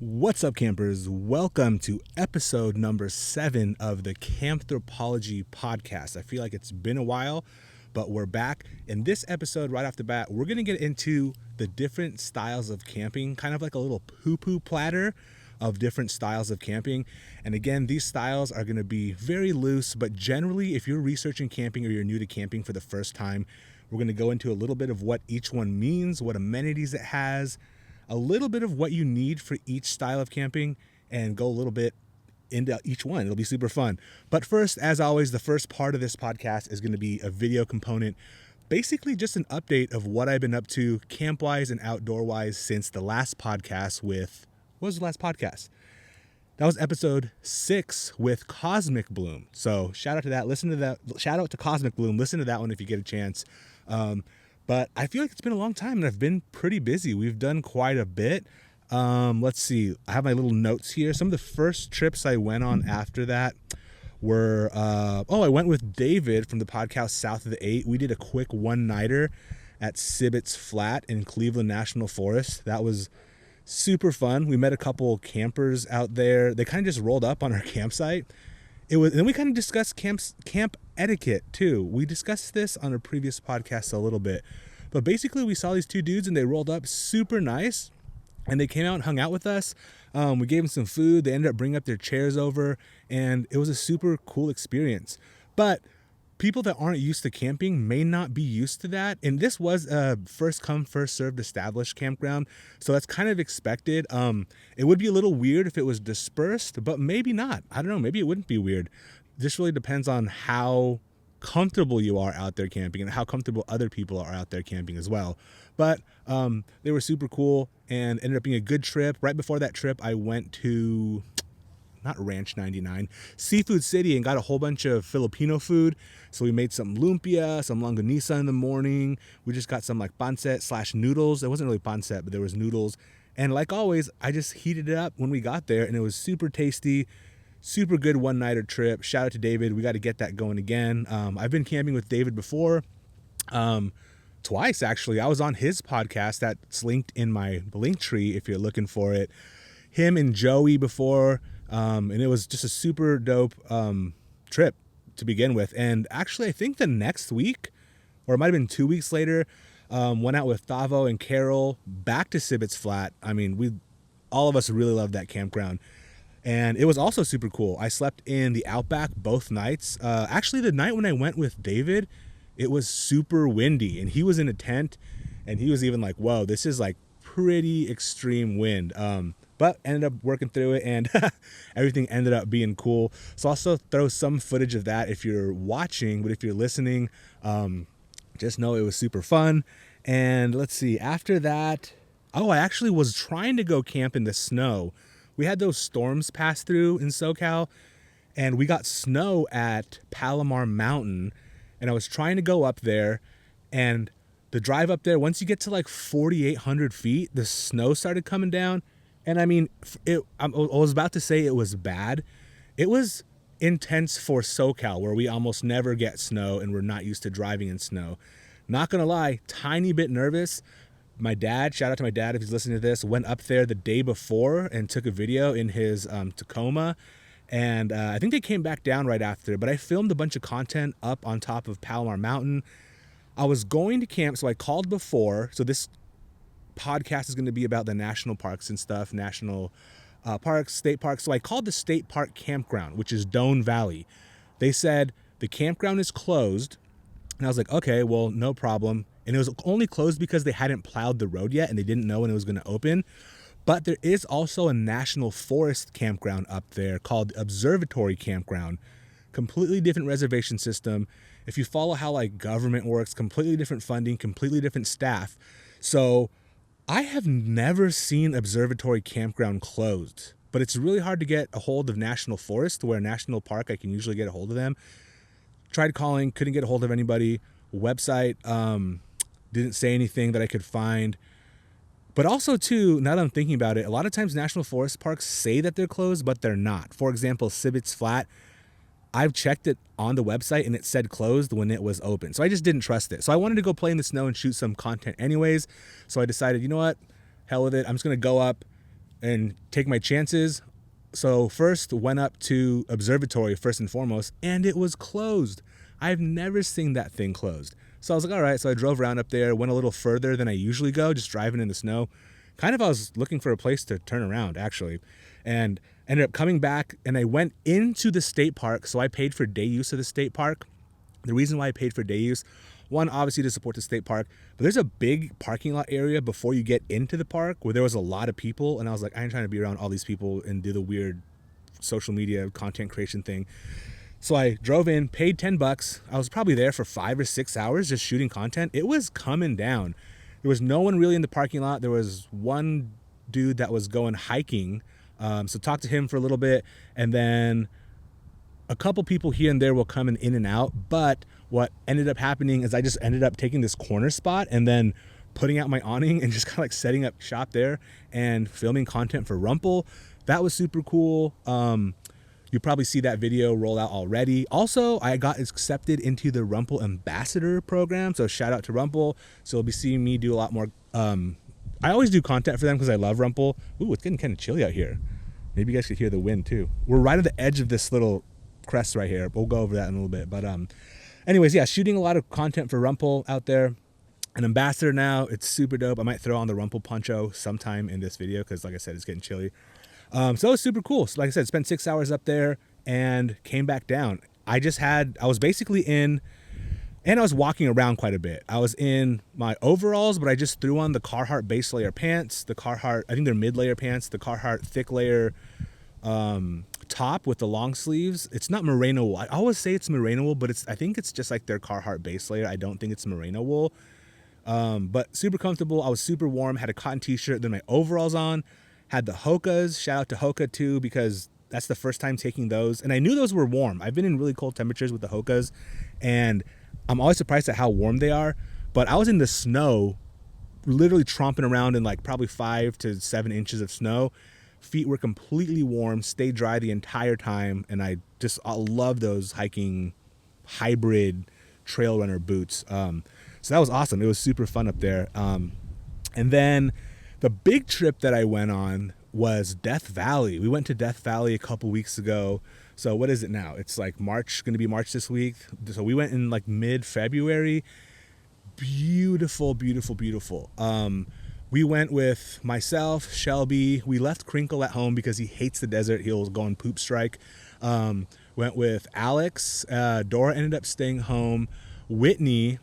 What's up, campers? Welcome to episode number 7 of the Campthropology podcast. I feel like it's been a while, but we're back. In this episode, right off the bat, we're going to get into the different styles of camping, kind of like a little poo-poo platter of different styles of camping. And again, these styles are going to be very loose, but generally, if you're researching camping or you're new to camping for the first time, we're going to go into a little bit of what each one means, what amenities it has, a little bit of what you need for each style of camping, and go a little bit into each one. It'll be super fun. But first, as always, the first part of this podcast is going to be a video component, basically just an update of what I've been up to camp-wise and outdoor-wise since the last podcast with, what was the last podcast? That was episode 6 with Cosmic Bloom. So shout out to that. Listen to that. Shout out to Cosmic Bloom. Listen to that one if you get a chance. But I feel like it's been a long time and I've been pretty busy. We've done quite a bit. Let's see. I have my little notes here. Some of the first trips I went on after that were, I went with David from the podcast South of the 8. We did a quick one-nighter at Sibbet's Flat in Cleveland National Forest. That was super fun. We met a couple campers out there. They kind of just rolled up on our campsite. Then we kind of discussed camp etiquette too. We discussed this on a previous podcast a little bit, but basically we saw these two dudes and they rolled up super nice and they came out and hung out with us. We gave them some food. They ended up bringing up their chairs over and it was a super cool experience. But people that aren't used to camping may not be used to that. And this was a first come, first served established campground. So that's kind of expected. It would be a little weird if it was dispersed, but maybe not. I don't know. Maybe it wouldn't be weird. This really depends on how comfortable you are out there camping and how comfortable other people are out there camping as well. But they were super cool and ended up being a good trip. Right before that trip, I went to not Ranch 99, Seafood City, and got a whole bunch of Filipino food. So we made some lumpia, some longanisa in the morning. We just got some like pancit / noodles. It wasn't really pancit, but there was noodles. And like always, I just heated it up when we got there and it was super tasty, super good one-nighter trip. Shout out to David. We got to get that going again. I've been camping with David before, twice actually. I was on his podcast that's linked in my link tree if you're looking for it. Him and Joey before. And it was just a super dope trip to begin with. And actually, I think the next week, or it might have been 2 weeks later, went out with Thavo and Carol back to Sibbet's Flat. I mean, all of us really loved that campground. And it was also super cool. I slept in the Outback both nights. Actually, the night when I went with David, it was super windy. And he was in a tent. And he was even like, whoa, this is like pretty extreme wind. But ended up working through it and everything ended up being cool. So I'll also throw some footage of that if you're watching, but if you're listening, just know it was super fun. And let's see, after that, I actually was trying to go camp in the snow. We had those storms pass through in SoCal and we got snow at Palomar Mountain and I was trying to go up there, and the drive up there, once you get to like 4,800 feet, the snow started coming down. And I mean, I was about to say it was bad. It was intense for SoCal, where we almost never get snow and we're not used to driving in snow. Not gonna lie, tiny bit nervous. My dad, shout out to my dad if he's listening to this, went up there the day before and took a video in his Tacoma. And I think they came back down right after. But I filmed a bunch of content up on top of Palomar Mountain. I was going to camp, so I called before. So this podcast is going to be about the national parks and stuff, national parks, state parks. So I called the state park campground, which is Doane Valley. They said the campground is closed. And I was like, okay, well, no problem. And it was only closed because they hadn't plowed the road yet and they didn't know when it was going to open. But there is also a national forest campground up there called Observatory Campground. Completely different reservation system. If you follow how like government works, completely different funding, completely different staff. So I have never seen Observatory Campground closed, but it's really hard to get a hold of National Forest, where National Park, I can usually get a hold of them. Tried calling, couldn't get a hold of anybody. Website didn't say anything that I could find. But also, too, now that I'm thinking about it, a lot of times National Forest parks say that they're closed, but they're not. For example, Sibbet's Flat, I've checked it on the website and it said closed when it was open. So I just didn't trust it. So I wanted to go play in the snow and shoot some content anyways. So I decided, you know what? Hell with it. I'm just going to go up and take my chances. So first went up to observatory first and foremost, and it was closed. I've never seen that thing closed. So I was like, all right. So I drove around up there, went a little further than I usually go, just driving in the snow. Kind of, I was looking for a place to turn around, actually, and ended up coming back, and I went into the state park. So I paid for day use of the state park. The reason why I paid for day use, one, obviously to support the state park, but there's a big parking lot area before you get into the park where there was a lot of people, and I was like, I ain't trying to be around all these people and do the weird social media content creation thing. So I drove in, paid $10. I was probably there for 5 or 6 hours just shooting content. It was coming down. There was no one really in the parking lot. There was one dude that was going hiking. So talked to him for a little bit, and then a couple people here and there will come in and out. But what ended up happening is I just ended up taking this corner spot and then putting out my awning and just kind of like setting up shop there and filming content for Rumple. That was super cool. You probably see that video roll out already. Also, I got accepted into the Rumple Ambassador program. So shout out to Rumple. So you'll be seeing me do a lot more. I always do content for them because I love Rumple. Ooh, it's getting kind of chilly out here. Maybe you guys could hear the wind too. We're right at the edge of this little crest right here. We'll go over that in a little bit. But anyways, yeah, shooting a lot of content for Rumple out there. An ambassador now. It's super dope. I might throw on the Rumple poncho sometime in this video because, like I said, it's getting chilly. So it was super cool. So like I said, spent 6 hours up there and came back down. I was basically in, and I was walking around quite a bit. I was in my overalls, but I just threw on the Carhartt base layer pants, the Carhartt, I think they're mid-layer pants, the Carhartt thick layer top with the long sleeves. It's not merino wool. I always say it's merino wool, but I think it's just like their Carhartt base layer. I don't think it's merino wool. But super comfortable. I was super warm, had a cotton t-shirt, then my overalls on. Had the Hokas. Shout out to Hoka too, because that's the first time taking those. And I knew those were warm. I've been in really cold temperatures with the Hokas, and I'm always surprised at how warm they are. But I was in the snow, literally tromping around in like probably 5 to 7 inches of snow. Feet were completely warm, stayed dry the entire time. And I love those hiking hybrid trail runner boots. So that was awesome. It was super fun up there. And then the big trip that I went on was Death Valley. We went to Death Valley a couple weeks ago. So what is it now? It's like March, going to be March this week. So we went in like mid-February. Beautiful, beautiful, beautiful. We went with myself, Shelby. We left Crinkle at home because he hates the desert. He'll go on poop strike. Went with Alex. Dora ended up staying home. Whitney,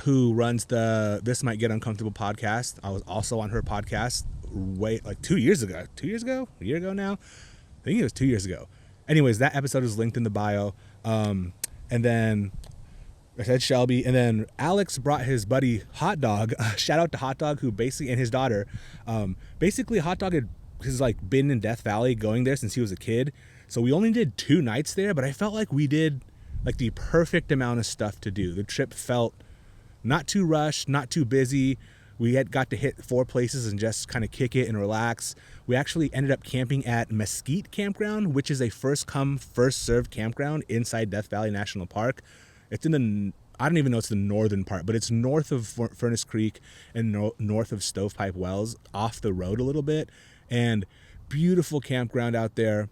who runs the This Might Get Uncomfortable podcast. I was also on her podcast like 2 years ago. 2 years ago? A year ago now? I think it was 2 years ago. Anyways, that episode is linked in the bio. And then I said Shelby. And then Alex brought his buddy Hot Dog. Shout out to Hot Dog, who basically, and his daughter. Basically, Hot Dog has like been in Death Valley, going there since he was a kid. So we only did 2 nights there, but I felt like we did like the perfect amount of stuff to do. The trip felt not too rushed, not too busy. We had got to hit 4 places and just kind of kick it and relax. We actually ended up camping at Mesquite Campground, which is a first come, first served campground inside Death Valley National Park. It's in I don't even know it's the northern part, but it's north of Furnace Creek and north of Stovepipe Wells, off the road a little bit. And beautiful campground out there.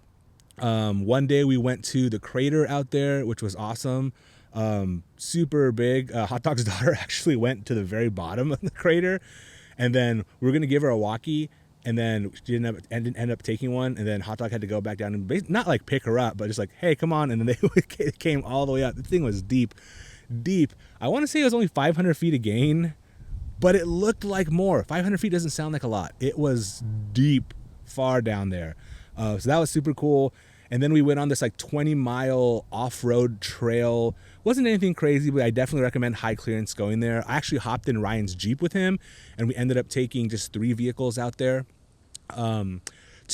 One day we went to the crater out there, which was awesome. Super big. Hot Dog's daughter actually went to the very bottom of the crater, and then we were gonna give her a walkie, and then she didn't end up taking one, and then Hot Dog had to go back down and not like pick her up, but just like, hey, come on. And then they came all the way up. The thing was deep. I want to say it was only 500 feet of gain, but it looked like more. 500 feet doesn't sound like a lot. It was deep, far down there. So that was super cool. And then we went on this like 20-mile off-road trail. Wasn't anything crazy, but I definitely recommend high clearance going there. I actually hopped in Ryan's Jeep with him, and we ended up taking just 3 vehicles out there to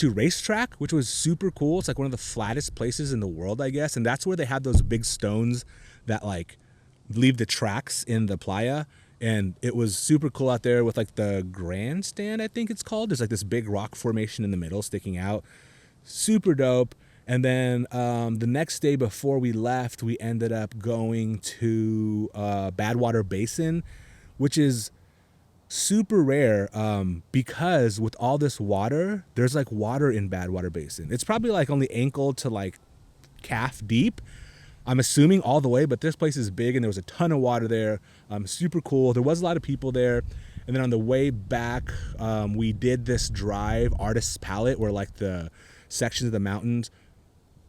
Racetrack, which was super cool. It's like one of the flattest places in the world, I guess. And that's where they have those big stones that like leave the tracks in the playa. And it was super cool out there with like the grandstand, I think it's called. There's like this big rock formation in the middle sticking out. Super dope. And then the next day before we left, we ended up going to Badwater Basin, which is super rare, because with all this water, there's like water in Badwater Basin. It's probably like only ankle to like calf deep, I'm assuming, all the way, but this place is big and there was a ton of water there. Super cool. There was a lot of people there. And then on the way back, we did this drive, Artist's Palette, where like the sections of the mountains,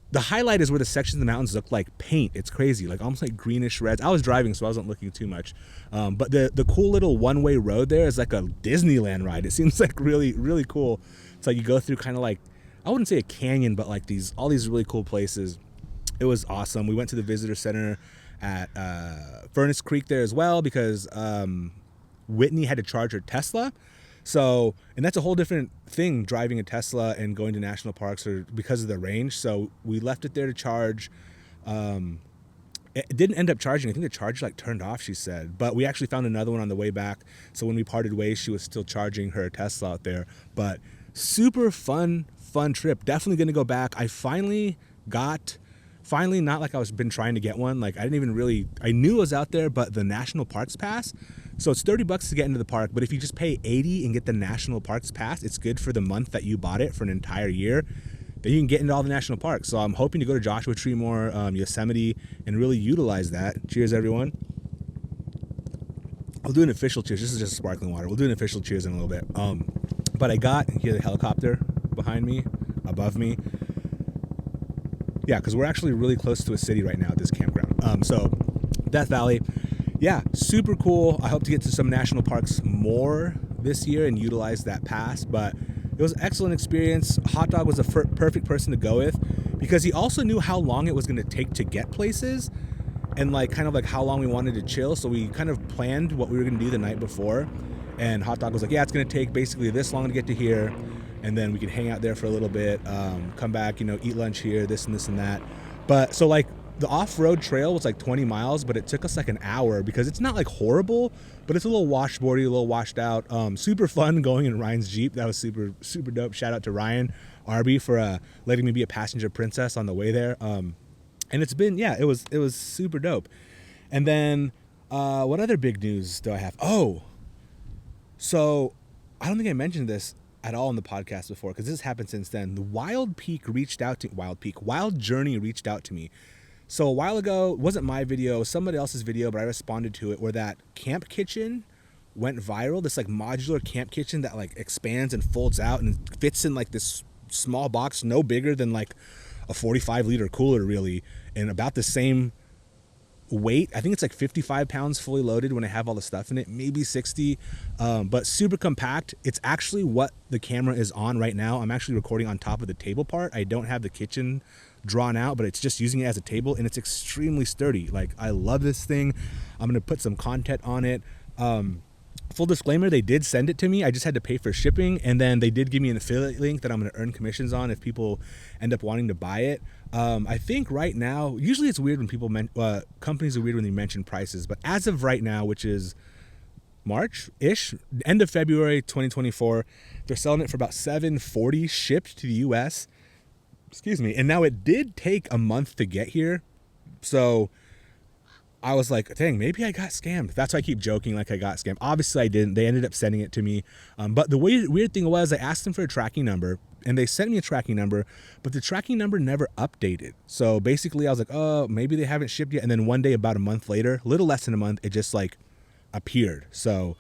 the highlight is where the sections of the mountains look like paint. It's crazy, like almost like greenish reds. I was driving, so I wasn't looking too much. But the cool little one-way road there is like a Disneyland ride. It seems like really, really cool. It's like you go through kind of like, I wouldn't say a canyon, but like all these really cool places. It was awesome. We went to the visitor center at Furnace Creek there as well because Whitney had to charge her Tesla. So, and that's a whole different thing, driving a Tesla and going to national parks or because of the range. So we left it there to charge. It didn't end up charging. I think the charger like turned off, she said. But we actually found another one on the way back. So when we parted ways, she was still charging her Tesla out there. But super fun trip. Definitely going to go back. I finally, not like I was been trying to get one. Like I knew it was out there, but the National Parks Pass. So it's $30 to get into the park, but if you just pay $80 and get the National Parks Pass, it's good for the month that you bought it for an entire year. Then you can get into all the national parks. So I'm hoping to go to Joshua Tree more, Yosemite, and really utilize that. Cheers, everyone. I'll do an official cheers. This is just sparkling water. We'll do an official cheers in a little bit. But I got here the helicopter behind me, above me. Yeah, because we're actually really close to a city right now at this campground. So Death Valley. Yeah, super cool. I hope to get to some national parks more this year and utilize that pass, but it was an excellent experience. Hot Dog was a perfect person to go with because he also knew how long it was going to take to get places and like kind of like how long we wanted to chill. So we kind of planned what we were going to do the night before, and Hot Dog was like, yeah, it's going to take basically this long to get to here, and then we can hang out there for a little bit, come back, eat lunch here, this and this and that. But so like the off-road trail was like 20 miles, but it took us like an hour because it's not like horrible, but it's a little washboardy, a little washed out. Super fun going in Ryan's Jeep. That was super, super dope. Shout out to Ryan Arby for letting me be a passenger princess on the way there. And it's been, it was super dope. And then what other big news do I have? Oh, so I don't think I mentioned this at all in the podcast before because this has happened since then. The Wild Journey reached out to me. So a while ago, it wasn't my video, it was somebody else's video, but I responded to it, where that camp kitchen went viral. This like modular camp kitchen that like expands and folds out and fits in like this small box, no bigger than like a 45-liter cooler really, and about the same weight. I think it's like 55 pounds fully loaded when I have all the stuff in it, maybe 60, but super compact. It's actually what the camera is on right now. I'm actually recording on top of the table part. I don't have the kitchen drawn out, but it's just using it as a table, and it's extremely sturdy. Like, I love this thing. I'm gonna put some content on it. Full disclaimer, they did send it to me. I just had to pay for shipping, and then they did give me an affiliate link that I'm gonna earn commissions on if people end up wanting to buy it. I think right now, usually it's weird when companies are weird when they mention prices, but as of right now, which is March-ish, end of February 2024, they're selling it for about $740 shipped to the US. Excuse me. And now it did take a month to get here. So I was like, dang, maybe I got scammed. That's why I keep joking like I got scammed. Obviously I didn't. They ended up sending it to me. But the weird thing was, I asked them for a tracking number, and they sent me a tracking number, but the tracking number never updated. So basically I was like, oh, maybe they haven't shipped yet. And then one day, about a month later, a little less than a month, it just like appeared. So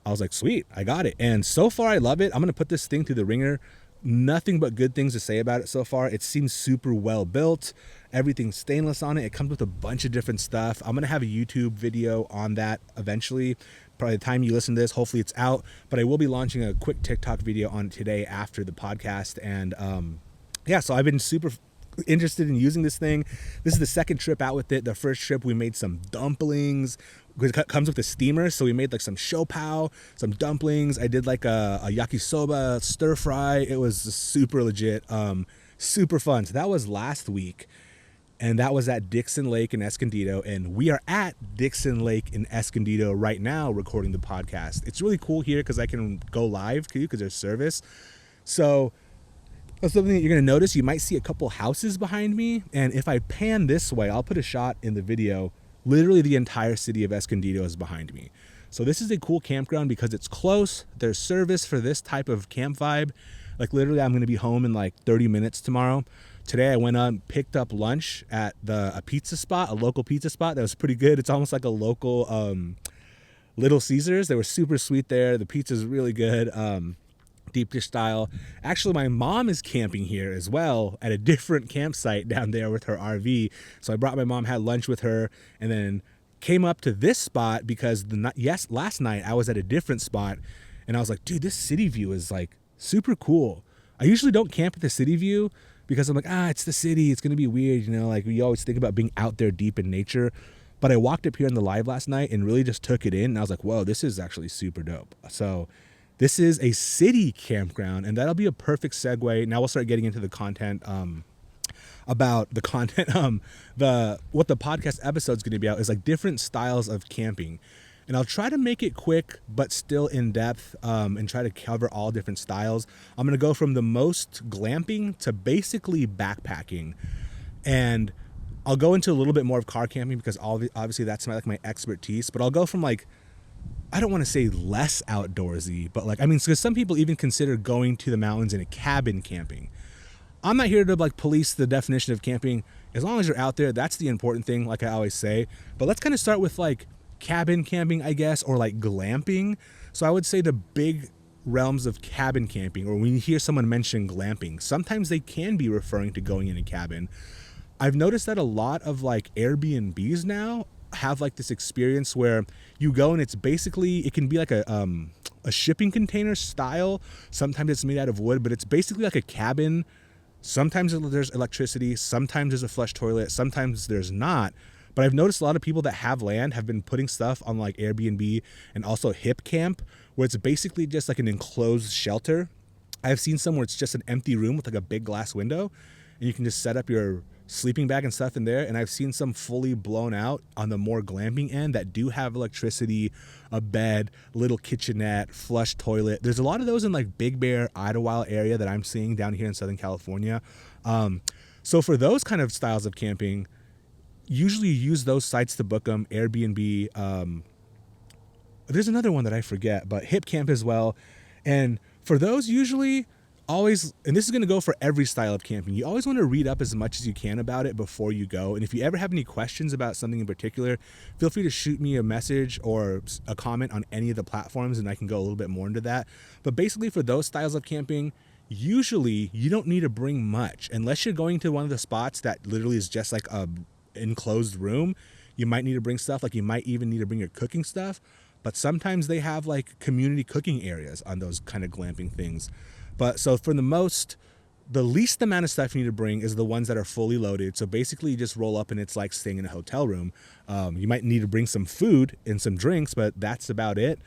I was like, sweet, I got it. And so far I love it. I'm going to put this thing through the ringer. Nothing but good things to say about it so far. It seems super well built. Everything's stainless on it. It comes with a bunch of different stuff. I'm going to have a YouTube video on that eventually. Probably the time you listen to this, hopefully it's out. But I will be launching a quick TikTok video on it today after the podcast. And so I've been super interested in using this thing. This is the second trip out with it. The first trip we made some dumplings. It comes with a steamer, so we made like some shopao, some dumplings. I did like a yakisoba stir fry. It was super legit, super fun. So that was last week, and that was at Dixon Lake in Escondido, and we are at Dixon Lake in Escondido right now recording the podcast. It's really cool here because I can go live too because there's service. So that's something that you're going to notice. You might see a couple houses behind me, and if I pan this way, I'll put a shot in the video. Literally the entire city of Escondido is behind me. So this is a cool campground because it's close. There's service for this type of camp vibe. Like literally I'm going to be home in like 30 minutes tomorrow. Today I went on, picked up lunch at a pizza spot, a local pizza spot that was pretty good. It's almost like a local Little Caesars. They were super sweet there. The pizza's really good. Deep dish style. Actually, my mom is camping here as well at a different campsite down there with her RV. So I brought my mom, had lunch with her, and then came up to this spot because last night I was at a different spot and I was like, dude, this city view is like super cool. I usually don't camp at the city view because I'm like, it's the city. It's going to be weird. You know, like we always think about being out there deep in nature. But I walked up here in the live last night and really just took it in. And I was like, whoa, this is actually super dope. So this is a city campground, and that'll be a perfect segue. Now we'll start getting into the content about the content. What the podcast episode is going to be about is like different styles of camping. And I'll try to make it quick, but still in depth, and try to cover all different styles. I'm going to go from the most glamping to basically backpacking. And I'll go into a little bit more of car camping because obviously that's my expertise, but I'll go from like, I don't want to say less outdoorsy, but like, because some people even consider going to the mountains in a cabin camping. I'm not here to like police the definition of camping. As long as you're out there, that's the important thing, like I always say. But let's kind of start with like cabin camping, I guess, or like glamping. So I would say the big realms of cabin camping, or when you hear someone mention glamping, sometimes they can be referring to going in a cabin. I've noticed that a lot of like Airbnbs now have like this experience where you go and it's basically, it can be like a shipping container style. Sometimes it's made out of wood, but it's basically like a cabin. Sometimes there's electricity, sometimes there's a flush toilet, sometimes there's not. But I've noticed a lot of people that have land have been putting stuff on like Airbnb and also Hip Camp, where it's basically just like an enclosed shelter. I've seen some where it's just an empty room with like a big glass window and you can just set up your sleeping bag and stuff in there. And I've seen some fully blown out on the more glamping end that do have electricity, a bed, little kitchenette, flush toilet. There's a lot of those in like Big Bear, Idlewild area that I'm seeing down here in Southern California. So for those kind of styles of camping, usually use those sites to book them. Airbnb. There's another one that I forget, but Hip Camp as well. And for those, usually always, and this is going to go for every style of camping, you always want to read up as much as you can about it before you go. And if you ever have any questions about something in particular, feel free to shoot me a message or a comment on any of the platforms and I can go a little bit more into that. But basically for those styles of camping, usually you don't need to bring much unless you're going to one of the spots that literally is just like a enclosed room. You might need to bring stuff, like you might even need to bring your cooking stuff, but sometimes they have like community cooking areas on those kind of glamping things. But so for the least amount of stuff you need to bring is the ones that are fully loaded. So basically you just roll up and it's like staying in a hotel room. You might need to bring some food and some drinks, but that's about it.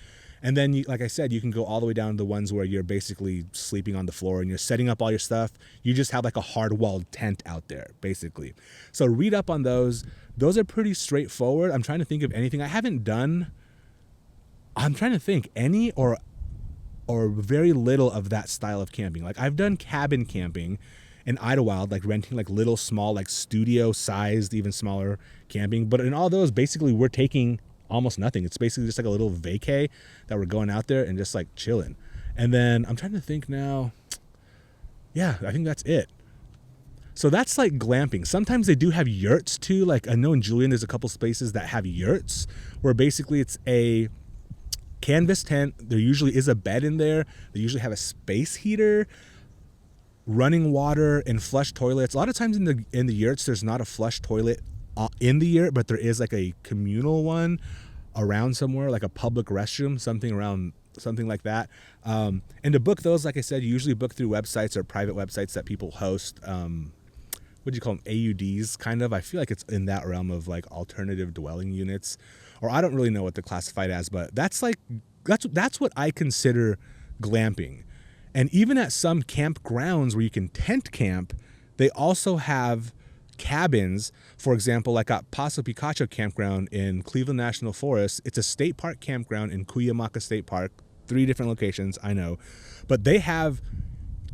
And then, like I said, you can go all the way down to the ones where you're basically sleeping on the floor and you're setting up all your stuff. You just have like a hard-walled tent out there, basically. So read up on those. Those are pretty straightforward. I'm trying to think of anything. I'm trying to think any or very little of that style of camping. Like I've done cabin camping in Idlewild, like renting like little small, like studio-sized, even smaller camping. But in all those, basically we're taking almost nothing. It's basically just like a little vacay that we're going out there and just like chilling. And then I'm trying to think now. Yeah, I think that's it. So that's like glamping. Sometimes they do have yurts too. Like I know in Julian, there's a couple spaces that have yurts where basically it's a canvas tent. There usually is a bed in there. They usually have a space heater, running water, and flush toilets. A lot of times in the yurts, there's not a flush toilet in the yurt, but there is like a communal one around somewhere, like a public restroom, something like that. And to book those, like I said, you usually book through websites or private websites that people host. What do you call them? AUDs, kind of. I feel like it's in that realm of like alternative dwelling units, or I don't really know what they're classified as, but that's what I consider glamping. And even at some campgrounds where you can tent camp, they also have cabins. For example, like at Paso Picacho campground in Cleveland National Forest. It's a state park campground in Cuyamaca State Park. 3 different locations, I know. But they have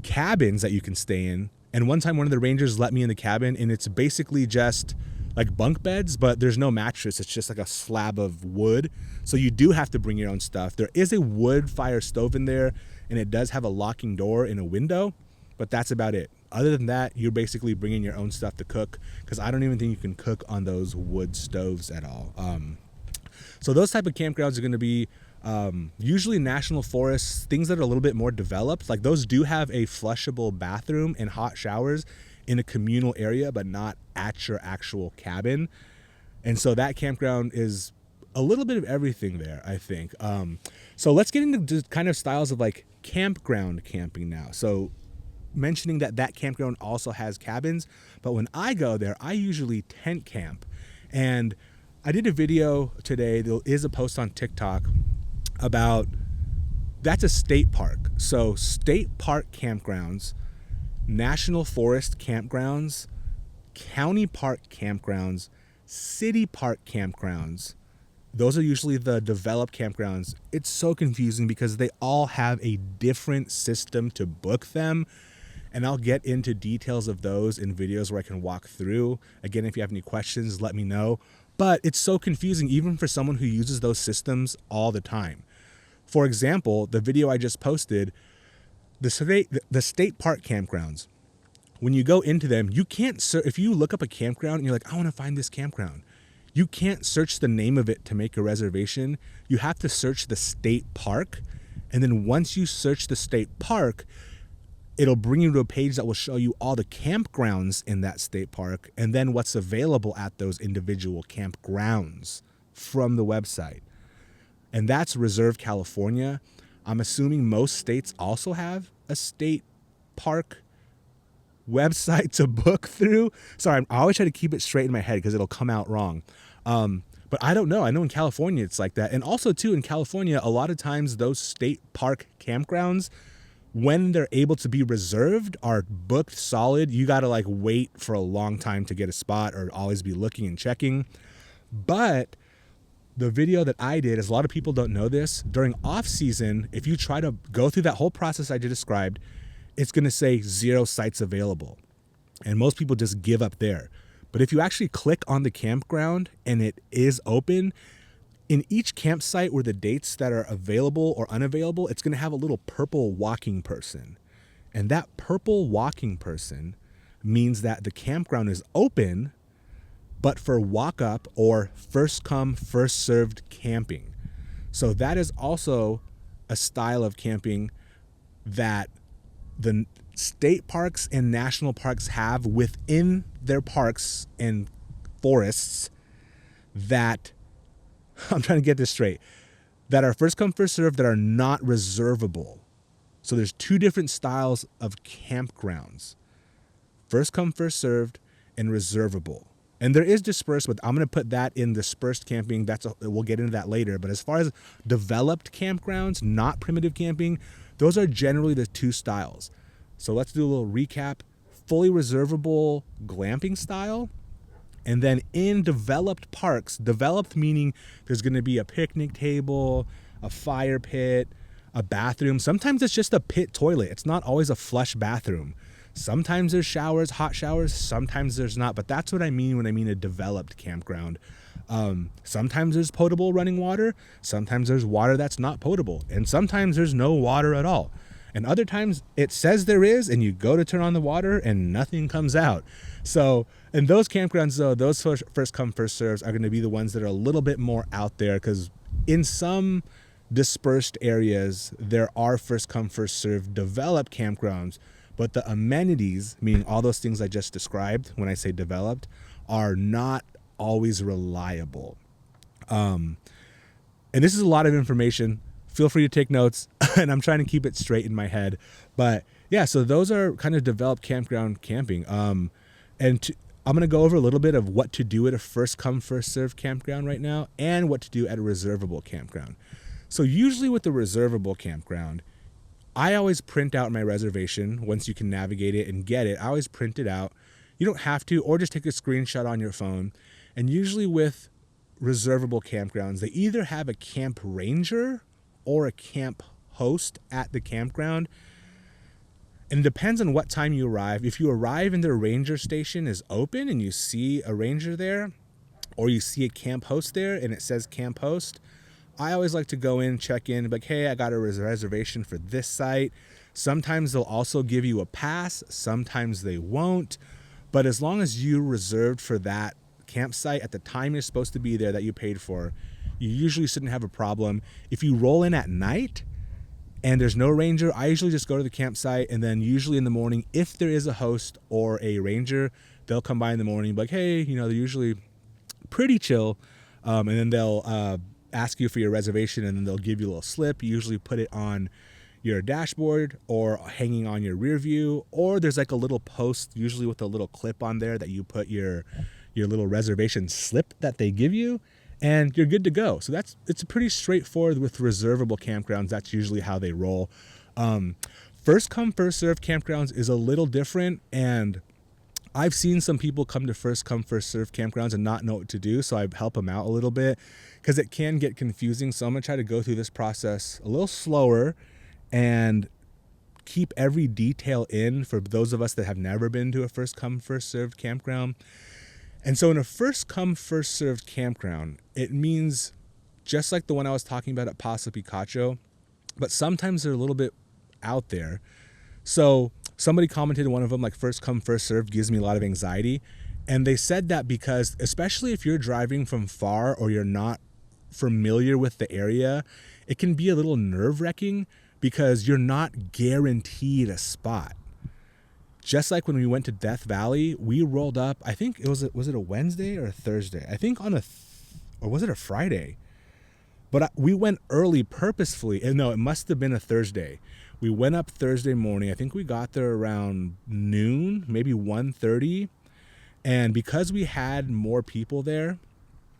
cabins that you can stay in. And one time one of the rangers let me in the cabin, and it's basically just like bunk beds, but there's no mattress. It's just like a slab of wood. So you do have to bring your own stuff. There is a wood fire stove in there, and it does have a locking door and a window, but that's about it. Other than that, you're basically bringing your own stuff to cook, because I don't even think you can cook on those wood stoves at all. So those type of campgrounds are going to be usually national forests, things that are a little bit more developed. Like those do have a flushable bathroom and hot showers in a communal area, but not at your actual cabin. And so that campground is a little bit of everything there, I think. So let's get into kind of styles of like campground camping now. So mentioning that campground also has cabins, but when I go there, I usually tent camp. And I did a video today, there is a post on TikTok about, that's a state park. So state park campgrounds, national forest campgrounds, county park campgrounds, city park campgrounds, those are usually the developed campgrounds. It's so confusing because they all have a different system to book them. And I'll get into details of those in videos where I can walk through. Again, if you have any questions, let me know. But it's so confusing even for someone who uses those systems all the time. For example, the video I just posted, the state park campgrounds, when you go into them, you can't search. If you look up a campground and you're like, I want to find this campground, you can't search the name of it to make a reservation. You have to search the state park. And then once you search the state park, it'll bring you to a page that will show you all the campgrounds in that state park and then what's available at those individual campgrounds from the website. And that's Reserve California. I'm assuming most states also have a state park website to book through. Sorry, I always try to keep it straight in my head because it'll come out wrong. But I don't know. I know in California it's like that. And also too, in California, a lot of times those state park campgrounds, when they're able to be reserved, are booked solid. You got to like wait for a long time to get a spot or always be looking and checking. But the video that I did, as a lot of people don't know this, during off season, if you try to go through that whole process I just described, it's going to say 0 sites available. And most people just give up there. But if you actually click on the campground and it is open, in each campsite where the dates that are available or unavailable, it's going to have a little purple walking person. And that purple walking person means that the campground is open, but for walk up or first come, first served camping. So that is also a style of camping that the state parks and national parks have within their parks and forests that, I'm trying to get this straight, that are first come, first served, that are not reservable. So there's 2 different styles of campgrounds: first come, first served, and reservable. And there is dispersed, but I'm going to put that in dispersed camping. We'll get into that later. But as far as developed campgrounds, not primitive camping, those are generally the 2 styles. So let's do a little recap. Fully reservable glamping style. And then in developed parks, developed meaning there's going to be a picnic table, a fire pit, a bathroom. Sometimes it's just a pit toilet. It's not always a flush bathroom. Sometimes there's showers, hot showers. Sometimes there's not. But that's what I mean when I mean a developed campground. Sometimes there's potable running water. Sometimes there's water that's not potable. And sometimes there's no water at all. And other times it says there is, and you go to turn on the water and nothing comes out. So in those campgrounds, though, those first come, first serves are going to be the ones that are a little bit more out there, because in some dispersed areas, there are first come, first served developed campgrounds, but the amenities, meaning all those things I just described when I say developed, are not always reliable. And this is a lot of information. Feel free to take notes, and I'm trying to keep it straight in my head. But yeah, so those are kind of developed campground camping. I'm going to go over a little bit of what to do at a first come, first served campground right now, and what to do at a reservable campground. So usually with the reservable campground, I always print out my reservation. Once you can navigate it and get it, I always print it out. You don't have to, or just take a screenshot on your phone. And usually with reservable campgrounds, they either have a camp ranger or a camp host at the campground. And it depends on what time you arrive. If you arrive and the ranger station is open and you see a ranger there, or you see a camp host there and it says camp host, I always like to go in, check in, like, hey, I got a reservation for this site. Sometimes they'll also give you a pass. Sometimes they won't. But as long as you reserved for that campsite at the time you're supposed to be there that you paid for, you usually shouldn't have a problem. If you roll in at night and there's no ranger, I usually just go to the campsite, and then usually in the morning, if there is a host or a ranger, they'll come by in the morning, like, hey, they're usually pretty chill, and then they'll ask you for your reservation, and then they'll give you a little slip. You usually put it on your dashboard or hanging on your rear view, or there's like a little post, usually with a little clip on there, that you put your little reservation slip that they give you, and you're good to go. So it's pretty straightforward with reservable campgrounds. That's usually how they roll. First come, first serve campgrounds is a little different, and I've seen some people come to first come, first serve campgrounds and not know what to do, so I help them out a little bit because it can get confusing. So I'm going to try to go through this process a little slower and keep every detail in for those of us that have never been to a first come, first served campground. And so in a first come, first served campground, it means just like the one I was talking about at Paso Picacho, but sometimes they're a little bit out there. So somebody commented in one of them, like, first come, first served gives me a lot of anxiety. And they said that because, especially if you're driving from far or you're not familiar with the area, it can be a little nerve-wracking because you're not guaranteed a spot. Just like when we went to Death Valley, we rolled up, I think was it a Wednesday or a Thursday? I think or was it a Friday? But we went early purposefully. And no, it must have been a Thursday. We went up Thursday morning. I think we got there around noon, maybe 1:30. And because we had more people there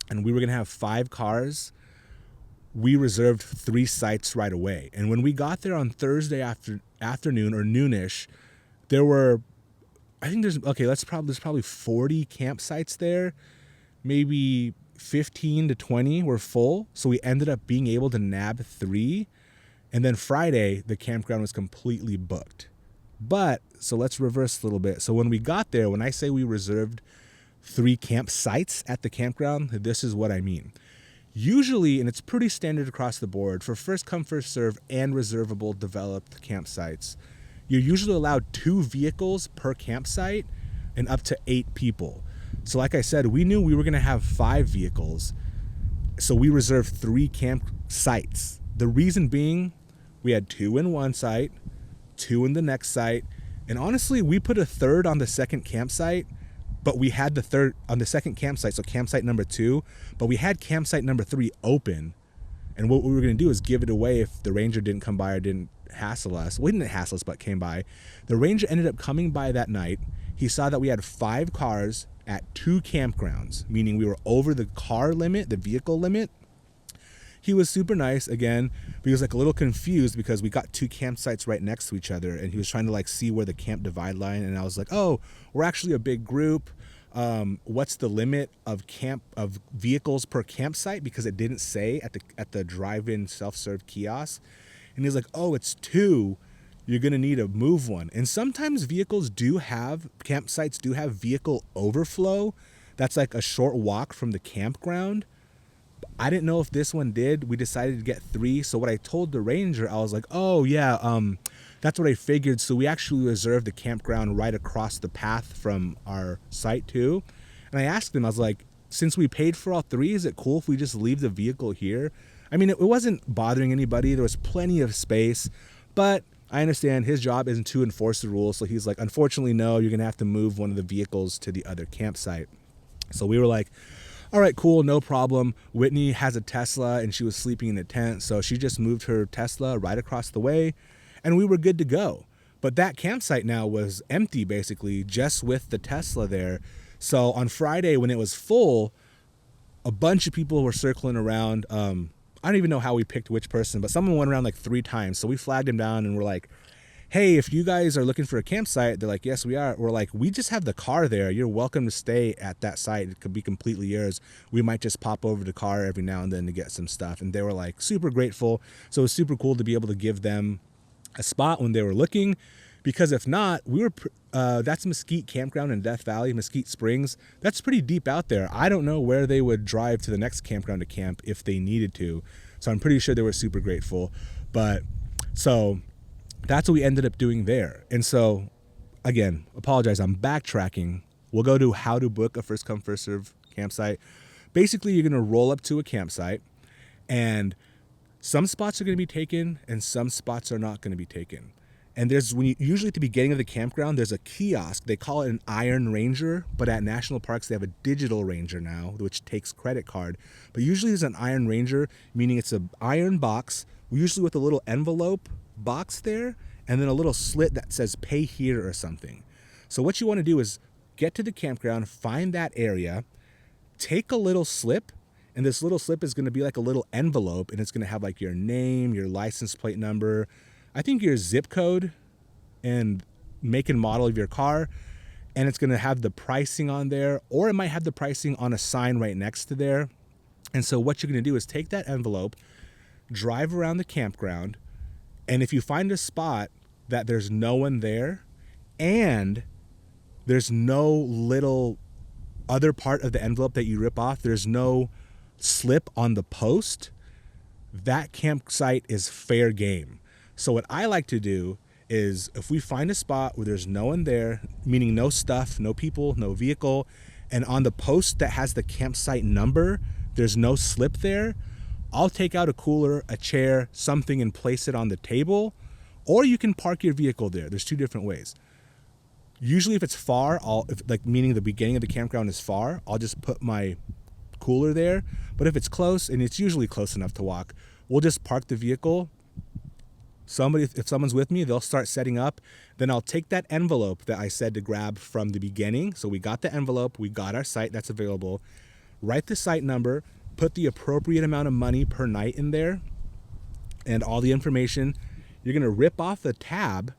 and we were going to have 5 cars, we reserved 3 sites right away. And when we got there on Thursday afternoon or noonish, there were, there's probably 40 campsites there. Maybe 15 to 20 were full. So we ended up being able to nab 3. And then Friday, the campground was completely booked. But, so let's reverse a little bit. So when we got there, when I say we reserved 3 campsites at the campground, this is what I mean. Usually, and it's pretty standard across the board, for first come, first serve and reservable developed campsites, you're usually allowed 2 vehicles per campsite and up to 8 people. So like I said, we knew we were going to have 5 vehicles. So we reserved 3 campsites. The reason being, we had 2 in one site, 2 in the next site. And honestly, we put a third on the second campsite, but we had the third on the second campsite, so campsite number 2, but we had campsite number 3 open. And what we were going to do is give it away if the ranger didn't come by or didn't hassle us. Well, he didn't hassle us, but came by. The ranger ended up coming by that night. He saw that we had 5 cars at 2 campgrounds, meaning we were over the car limit, the vehicle limit. He was super nice again, but he was like a little confused because we got 2 campsites right next to each other, and he was trying to like see where the camp divide line. And I was like, oh, we're actually a big group. What's the limit of vehicles per campsite? Because it didn't say at the drive-in self-serve kiosk. And he's like, oh, it's 2. You're going to need to move one. And sometimes campsites do have vehicle overflow. That's like a short walk from the campground. I didn't know if this one did. We decided to get 3. So what I told the ranger, I was like, oh yeah, that's what I figured. So we actually reserved the campground right across the path from our site too. And I asked him, I was like, since we paid for all 3, is it cool if we just leave the vehicle here? I mean, it wasn't bothering anybody. There was plenty of space, but I understand his job isn't to enforce the rules. So he's like, unfortunately, no, you're going to have to move one of the vehicles to the other campsite. So we were like, all right, cool, no problem. Whitney has a Tesla and she was sleeping in a tent. So she just moved her Tesla right across the way and we were good to go. But that campsite now was empty, basically, just with the Tesla there. So on Friday when it was full, a bunch of people were circling around. I don't even know how we picked which person, but someone went around like 3 times. So we flagged him down and we're like, hey, if you guys are looking for a campsite, they're like, yes, we are. We're like, we just have the car there. You're welcome to stay at that site. It could be completely yours. We might just pop over the car every now and then to get some stuff. And they were like super grateful. So it was super cool to be able to give them a spot when they were looking. Because if not, that's Mesquite Campground in Death Valley, Mesquite Springs. That's pretty deep out there. I don't know where they would drive to the next campground to camp if they needed to. So I'm pretty sure they were super grateful. But so that's what we ended up doing there. And so, again, apologize, I'm backtracking. We'll go to how to book a first come, first serve campsite. Basically, you're going to roll up to a campsite, and some spots are going to be taken and some spots are not going to be taken. And usually at the beginning of the campground, there's a kiosk. They call it an Iron Ranger, but at national parks, they have a digital Ranger now, which takes credit card. But usually there's an Iron Ranger, meaning it's an iron box, usually with a little envelope box there, and then a little slit that says pay here or something. So what you want to do is get to the campground, find that area, take a little slip, and this little slip is going to be like a little envelope, and it's going to have like your name, your license plate number, I think your zip code and make and model of your car, and it's going to have the pricing on there, or it might have the pricing on a sign right next to there. And so what you're going to do is take that envelope, drive around the campground, and if you find a spot that there's no one there and there's no little other part of the envelope that you rip off, there's no slip on the post, that campsite is fair game. So what I like to do is if we find a spot where there's no one there, meaning no stuff, no people, no vehicle, and on the post that has the campsite number, there's no slip there, I'll take out a cooler, a chair, something, and place it on the table, or you can park your vehicle there. There's two different ways. Usually if it's far, meaning the beginning of the campground is far, I'll just put my cooler there. But if it's close, and it's usually close enough to walk, we'll just park the vehicle. If someone's with me, they'll start setting up. Then I'll take that envelope that I said to grab from the beginning. So we got the envelope, we got our site that's available, write the site number, put the appropriate amount of money per night in there, and all the information. You're going to rip off the tab,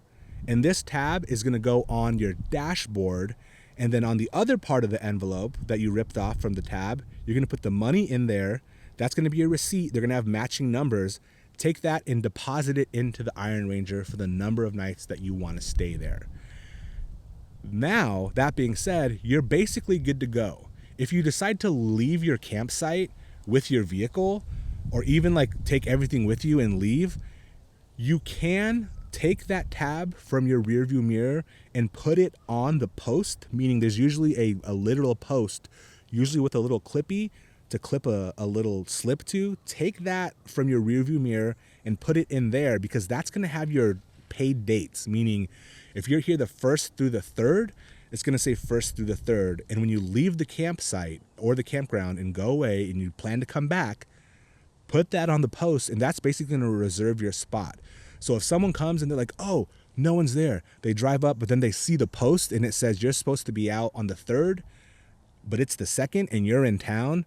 and this tab is going to go on your dashboard. And then on the other part of the envelope that you ripped off from the tab, you're going to put the money in there. That's going to be a receipt. They're going to have matching numbers. Take that and deposit it into the Iron Ranger for the number of nights that you want to stay there. Now, that being said, you're basically good to go. If you decide to leave your campsite with your vehicle, or even like take everything with you and leave, you can take that tab from your rearview mirror and put it on the post, meaning there's usually a literal post, usually with a little clippy, to clip a little slip to. Take that from your rearview mirror and put it in there, because that's going to have your paid dates, meaning if you're here the 1st through the 3rd, it's going to say 1st through the 3rd. And when you leave the campsite or the campground and go away and you plan to come back, put that on the post, and that's basically going to reserve your spot. So if someone comes and they're like, oh, no one's there, they drive up, but then they see the post and it says you're supposed to be out on the 3rd, but it's the 2nd and you're in town,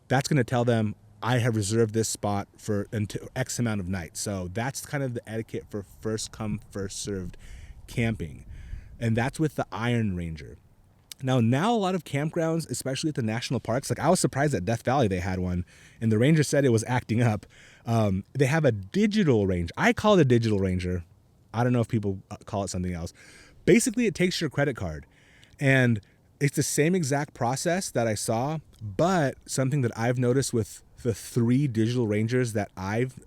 that's going to tell them I have reserved this spot for until X amount of nights. So that's kind of the etiquette for first come, first served camping. And that's with the Iron Ranger. Now a lot of campgrounds, especially at the national parks, like I was surprised at Death Valley they had one, and the ranger said it was acting up. They have a digital ranger. I call it a digital ranger. I don't know if people call it something else. Basically, it takes your credit card, and it's the same exact process that I saw, but something that I've noticed with the 3 digital rangers that I've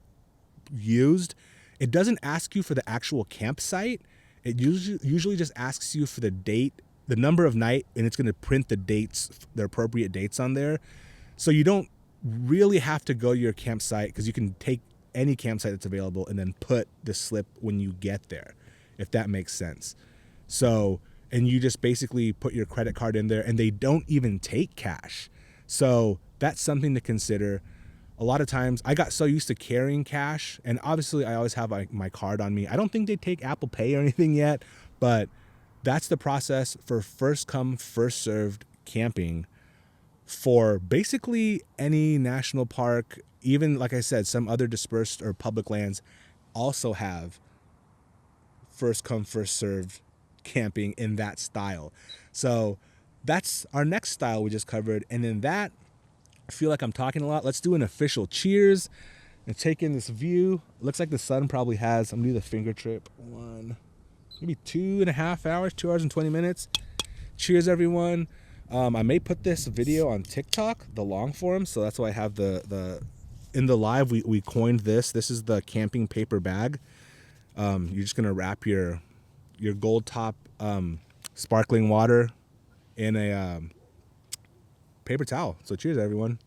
used, it doesn't ask you for the actual campsite. It usually just asks you for the date, the number of night, and it's going to print the dates, the appropriate dates on there. So you don't really have to go to your campsite, because you can take any campsite that's available and then put the slip when you get there, if that makes sense. So, and you just basically put your credit card in there, and they don't even take cash. So that's something to consider. A lot of times I got so used to carrying cash, and obviously I always have my card on me. I don't think they take Apple Pay or anything yet, but that's the process for first come, first served camping for basically any national park. Even, like I said, some other dispersed or public lands also have first come, first served camping in that style. So that's our next style we just covered. And in that, I feel like I'm talking a lot. Let's do an official cheers and take in this view. Looks like the sun probably has, I'm gonna do the finger trip. 1, maybe 2.5 hours, 2 hours and 20 minutes. Cheers, everyone. I may put this video on TikTok, the long form, so that's why I have the in the live we coined this. This is the camping paper bag. You're just gonna wrap your gold top sparkling water in a paper towel. So cheers, everyone.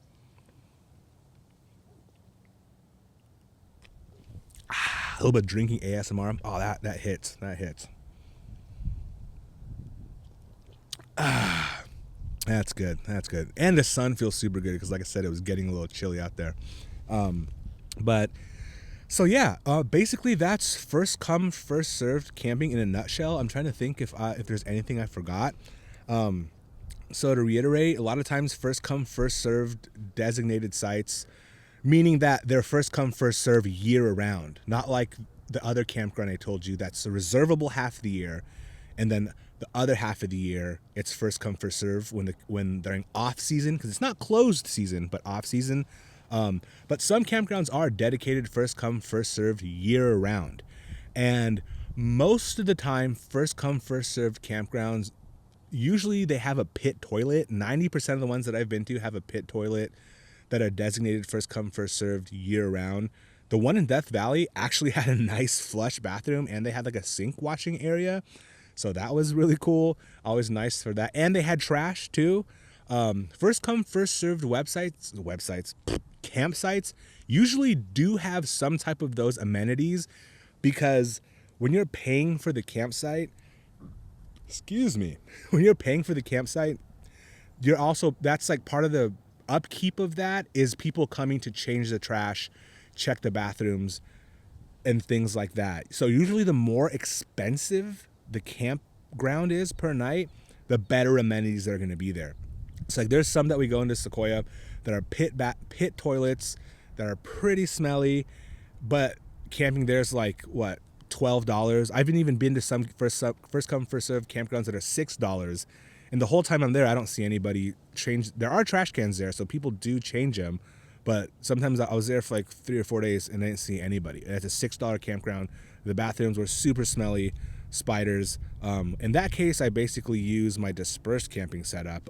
A little bit of drinking ASMR. Oh, that hits. That hits. That's good. That's good. And the sun feels super good because, like I said, it was getting a little chilly out there. But so yeah, basically that's first come, first served camping in a nutshell. I'm trying to think if there's anything I forgot. So to reiterate, a lot of times first come, first served designated sites, meaning that they're first come, first served year round, not like the other campground I told you that's a reservable half of the year, and then the other half of the year it's first come, first serve when they're in off season, because it's not closed season but off season. But some campgrounds are dedicated first come, first served year round, and most of the time first come, first served campgrounds, usually they have a pit toilet. 90% of the ones that I've been to have a pit toilet that are designated first come, first served year round. The one in Death Valley actually had a nice flush bathroom, and they had like a sink washing area. So that was really cool. Always nice for that. And they had trash too. First come, first served campsites usually do have some type of those amenities, because when you're paying for the campsite, when you're paying for the campsite, you're also, that's like part of the upkeep of that is people coming to change the trash, check the bathrooms, and things like that. So usually the more expensive the campground is per night, the better amenities that are going to be there. It's like there's some that we go into Sequoia that are pit toilets that are pretty smelly, but camping there's like what, $12. I've even been to some first come first served campgrounds that are $6, and the whole time I'm there I don't see anybody change. There are trash cans there, so people do change them, but sometimes I was there for like 3 or 4 days and I didn't see anybody. And it's a $6 campground. The bathrooms were super smelly, spiders. In that case I basically use my dispersed camping setup,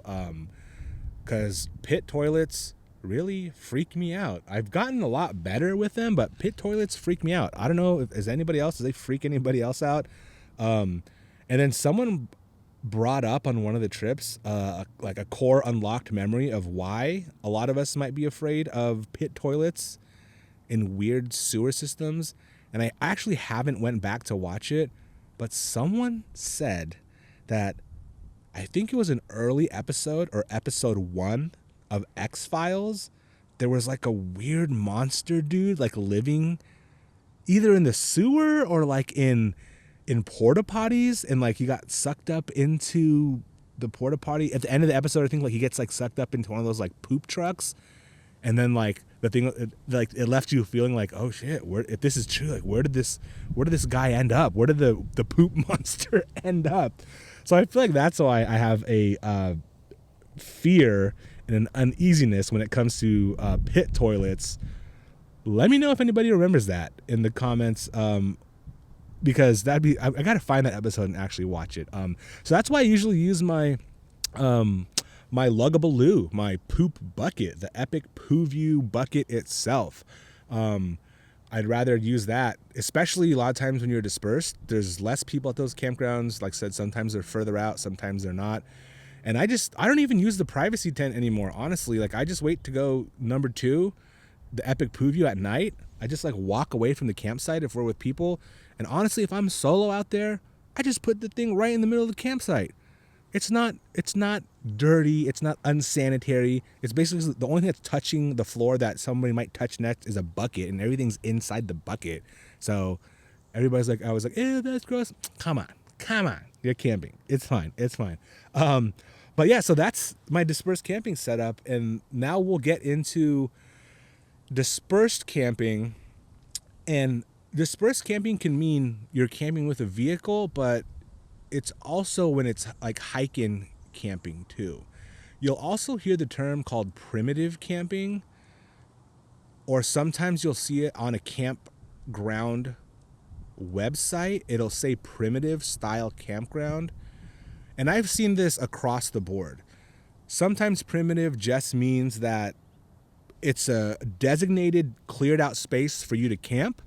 because pit toilets really freak me out. I've gotten a lot better with them, but pit toilets freak me out. I don't know if does they freak anybody else out. And then someone brought up on one of the trips like a core unlocked memory of why a lot of us might be afraid of pit toilets in weird sewer systems, and I actually haven't went back to watch it, but someone said that, I think it was an early episode or episode 1 of X-Files, there was like a weird monster dude like living either in the sewer or like in porta potties, and like he got sucked up into the porta potty at the end of the episode. I think like he gets like sucked up into one of those like poop trucks, and then like the thing, it left you feeling like, oh shit, if this is true, like where did this guy end up? Where did the poop monster end up? So I feel like that's why I have a fear and an uneasiness when it comes to pit toilets. Let me know if anybody remembers that in the comments, because I gotta find that episode and actually watch it. So that's why I usually use my my luggable loo, my poop bucket, the Epic Poo View bucket itself. I'd rather use that, especially a lot of times when you're dispersed. There's less people at those campgrounds. Like I said, sometimes they're further out, sometimes they're not. And I don't even use the privacy tent anymore, honestly. Like I just wait to go number 2, the Epic Poo View at night. I just like walk away from the campsite if we're with people. And honestly, if I'm solo out there, I just put the thing right in the middle of the campsite. It's not dirty. It's not unsanitary. It's basically the only thing that's touching the floor that somebody might touch next is a bucket, and everything's inside the bucket. So everybody's like, I was like, ew, that's gross. Come on. You're camping. It's fine. But yeah, so that's my dispersed camping setup. And now we'll get into dispersed camping. And dispersed camping can mean you're camping with a vehicle, but it's also when it's like hiking camping too. You'll also hear the term called primitive camping, or sometimes you'll see it on a campground website, it'll say primitive style campground. And I've seen this across the board. Sometimes primitive just means that it's a designated, cleared out space for you to camp.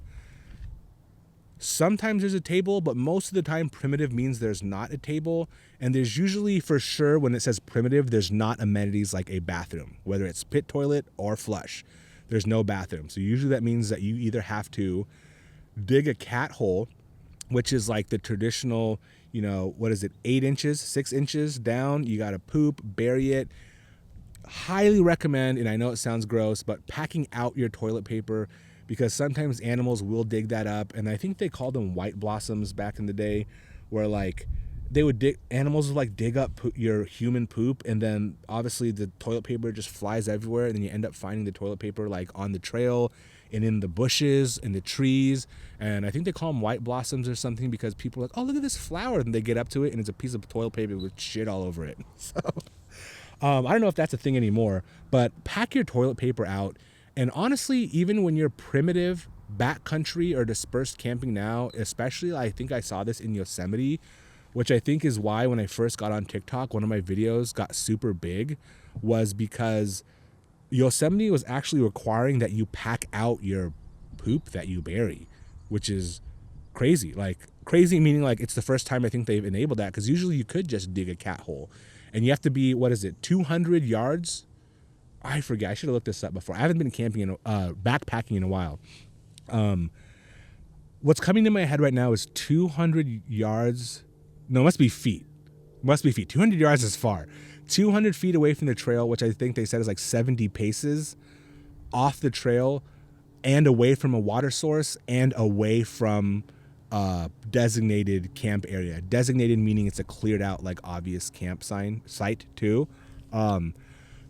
Sometimes there's a table, but most of the time primitive means there's not a table. And there's usually, for sure, when it says primitive, there's not amenities like a bathroom, whether it's pit toilet or flush. There's no bathroom. So usually that means that you either have to dig a cat hole, which is like the traditional, 8 inches, 6 inches down. You got to poop, bury it. Highly recommend, and I know it sounds gross, but packing out your toilet paper, because sometimes animals will dig that up. And I think they called them white blossoms back in the day, where like animals would like dig up your human poop, and then obviously the toilet paper just flies everywhere, and then you end up finding the toilet paper like on the trail and in the bushes and the trees. And I think they call them white blossoms or something, because people are like, oh, look at this flower, and they get up to it and it's a piece of toilet paper with shit all over it. So I don't know if that's a thing anymore, but pack your toilet paper out. And honestly, even when you're primitive backcountry or dispersed camping now, especially, I think I saw this in Yosemite, which I think is why when I first got on TikTok, one of my videos got super big, was because Yosemite was actually requiring that you pack out your poop that you bury, which is crazy. Like crazy meaning like it's the first time I think they've enabled that, because usually you could just dig a cat hole and you have to be, 200 yards? I forget. I should have looked this up before. I haven't been camping backpacking in a while. What's coming to my head right now is 200 yards. No, it must be feet. 200 yards is far. 200 feet away from the trail, which I think they said is like 70 paces off the trail, and away from a water source, and away from a designated camp area. Designated meaning it's a cleared out, like obvious camp site too.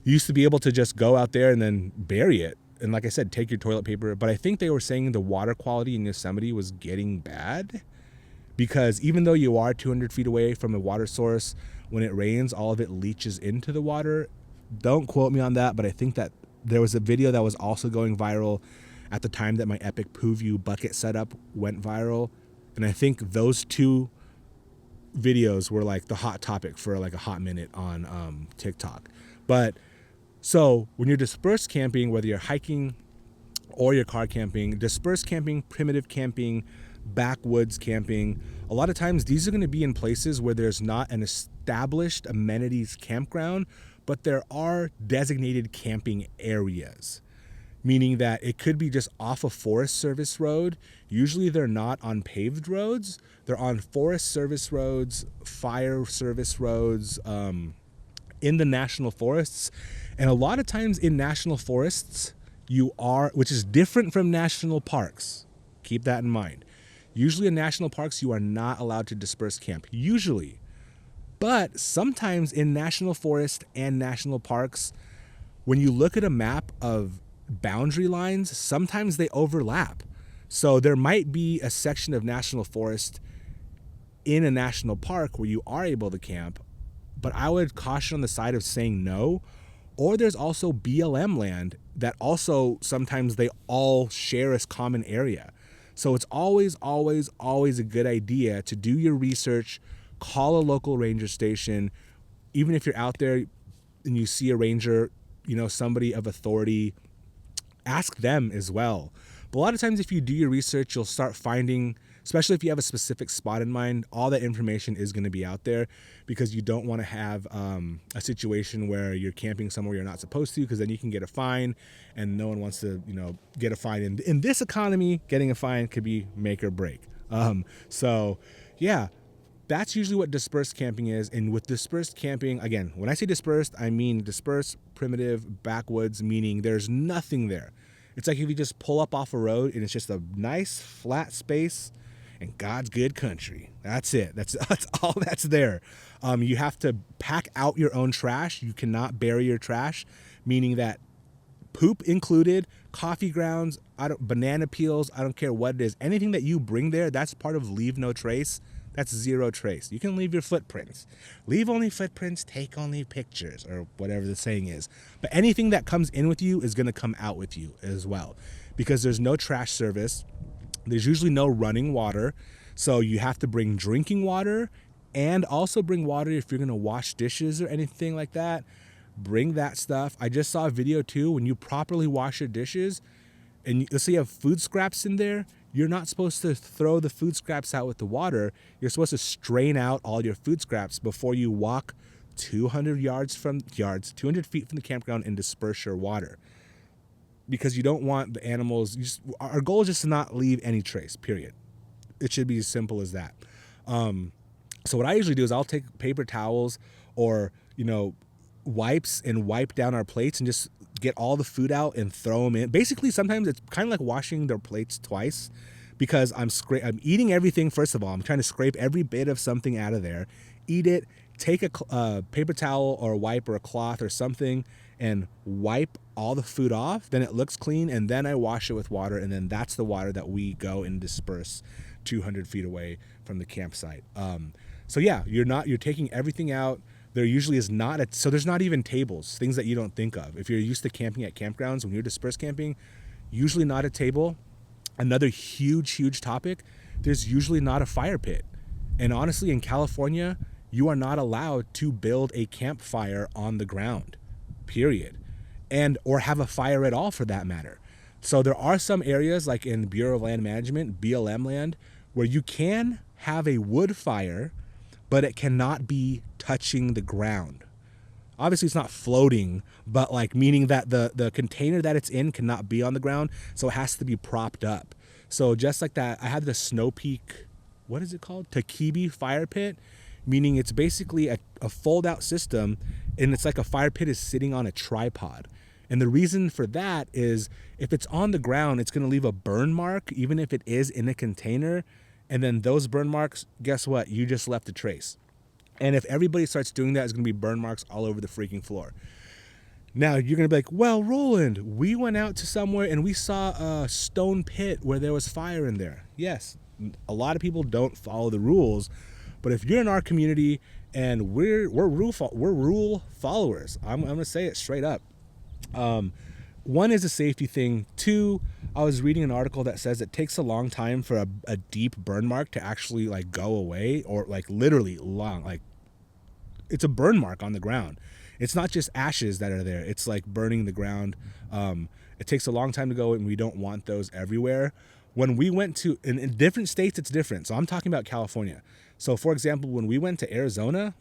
You used to be able to just go out there and then bury it. And like I said, take your toilet paper. But I think they were saying the water quality in Yosemite was getting bad, because even though you are 200 feet away from a water source, when it rains, all of it leaches into the water. Don't quote me on that, but I think that there was a video that was also going viral at the time that my epic Poo View bucket setup went viral. And I think those two videos were like the hot topic for like a hot minute on TikTok. But so when you're dispersed camping, whether you're hiking or you're car camping, dispersed camping, primitive camping, backwoods camping, a lot of times these are going to be in places where there's not an established amenities campground, but there are designated camping areas, meaning that it could be just off a Forest Service road. Usually they're not on paved roads. They're on Forest Service roads, fire service roads, in the national forests. And a lot of times in national forests, which is different from national parks. Keep that in mind. Usually in national parks, you are not allowed to disperse camp, usually. But sometimes in national forest and national parks, when you look at a map of boundary lines, sometimes they overlap. So there might be a section of national forest in a national park where you are able to camp, but I would caution on the side of saying no. Or there's also BLM land that also sometimes they all share as common area. So it's always, always, always a good idea to do your research, call a local ranger station. Even if you're out there and you see a ranger, somebody of authority, ask them as well. But a lot of times if you do your research, you'll start finding, especially if you have a specific spot in mind, all that information is going to be out there, because you don't want to have a situation where you're camping somewhere you're not supposed to, because then you can get a fine, and no one wants to, get a fine. In this economy, getting a fine could be make or break. So yeah, that's usually what dispersed camping is. And with dispersed camping, again, when I say dispersed, I mean dispersed, primitive, backwoods, meaning there's nothing there. It's like if you just pull up off a road and it's just a nice flat space and God's good country. That's it. That's all that's there. You have to pack out your own trash. You cannot bury your trash, meaning that poop included, coffee grounds, banana peels, I don't care what it is. Anything that you bring there, that's part of leave no trace. That's zero trace. You can leave your footprints. Leave only footprints, take only pictures, or whatever the saying is. But anything that comes in with you is going to come out with you as well, because there's no trash service. There's usually no running water, so you have to bring drinking water and also bring water if you're going to wash dishes or anything like that. Bring that stuff. I just saw a video too, when you properly wash your dishes and let's say you have food scraps in there, you're not supposed to throw the food scraps out with the water. You're supposed to strain out all your food scraps before you walk 200 feet from the campground and disperse your water. Because you don't want the animals, our goal is just to not leave any trace, period. It should be as simple as that. So what I usually do is I'll take paper towels or, wipes and wipe down our plates and just get all the food out and throw them in. Basically, sometimes it's kind of like washing their plates twice, because I'm eating everything. First of all, I'm trying to scrape every bit of something out of there, eat it, take a paper towel or a wipe or a cloth or something and wipe all the food off. Then it looks clean, and then I wash it with water, and then that's the water that we go and disperse 200 feet away from the campsite. So yeah, you're taking everything out. There usually is so there's not even tables, things that you don't think of. If you're used to camping at campgrounds, when you're dispersed camping, usually not a table. Another huge topic, there's usually not a fire pit. And honestly, in California, you are not allowed to build a campfire on the ground, period. Or have a fire at all for that matter. So there are some areas like in Bureau of Land Management, BLM land, where you can have a wood fire, but it cannot be touching the ground. Obviously it's not floating, but meaning that the container that it's in cannot be on the ground, so it has to be propped up. So just like that, I had the Snow Peak, what is it called? Takibi fire pit, meaning it's basically a fold out system, and it's like a fire pit is sitting on a tripod. And the reason for that is if it's on the ground, it's going to leave a burn mark, even if it is in a container. And then those burn marks, guess what? You just left a trace. And if everybody starts doing that, it's going to be burn marks all over the freaking floor. Now, you're going to be like, well, Roland, we went out to somewhere and we saw a stone pit where there was fire in there. Yes, a lot of people don't follow the rules. But if you're in our community and we're rule followers, I'm going to say it straight up. One is a safety thing. Two, I was reading an article that says it takes a long time for a deep burn mark to actually go away, or literally long. It's a burn mark on the ground. It's not just ashes that are there. It's burning the ground. It takes a long time to go, and we don't want those everywhere. When we went to, in different states, it's different. So I'm talking about California. So for example, when we went to Arizona,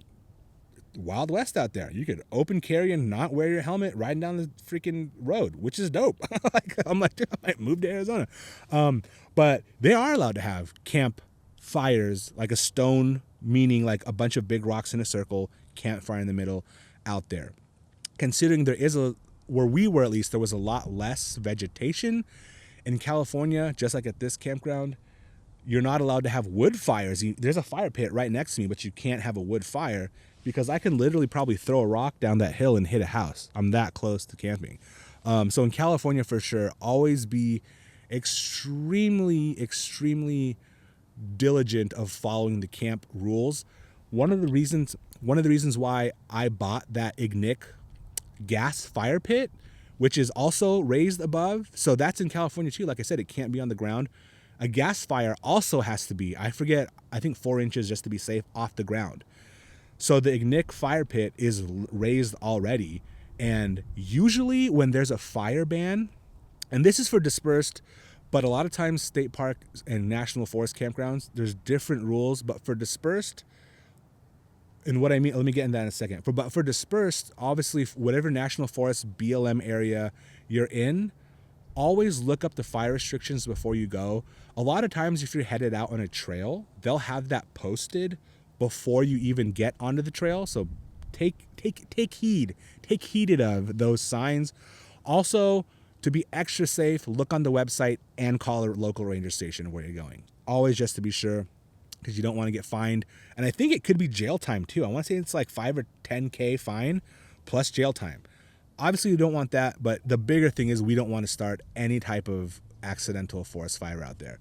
Wild West out there. You could open carry and not wear your helmet riding down the freaking road, which is dope. I'm like, dude, I might move to Arizona. But they are allowed to have camp fires, like a stone, meaning a bunch of big rocks in a circle, campfire in the middle out there. Considering where we were at least, there was a lot less vegetation. In California, just like at this campground, you're not allowed to have wood fires. There's a fire pit right next to me, but you can't have a wood fire, because I can literally probably throw a rock down that hill and hit a house. I'm that close to camping. So in California, for sure, always be extremely diligent of following the camp rules. One of the reasons why I bought that Ignic gas fire pit, which is also raised above, so that's in California too. Like I said, it can't be on the ground. A gas fire also has to be, I think 4 inches just to be safe, off the ground. So the Ignic fire pit is raised already. And usually when there's a fire ban, and this is for dispersed, but a lot of times state park and national forest campgrounds, there's different rules. But for dispersed, and what I mean, let me get into that in a second. But for dispersed, obviously, whatever national forest BLM area you're in, always look up the fire restrictions before you go. A lot of times if you're headed out on a trail, they'll have that posted before you even get onto the trail. So take heed of those signs. Also, to be extra safe, look on the website and call a local ranger station where you're going. Always, just to be sure, because you don't want to get fined. And I think it could be jail time too. I want to say it's 5 or 10K fine plus jail time. Obviously you don't want that, but the bigger thing is we don't want to start any type of accidental forest fire out there.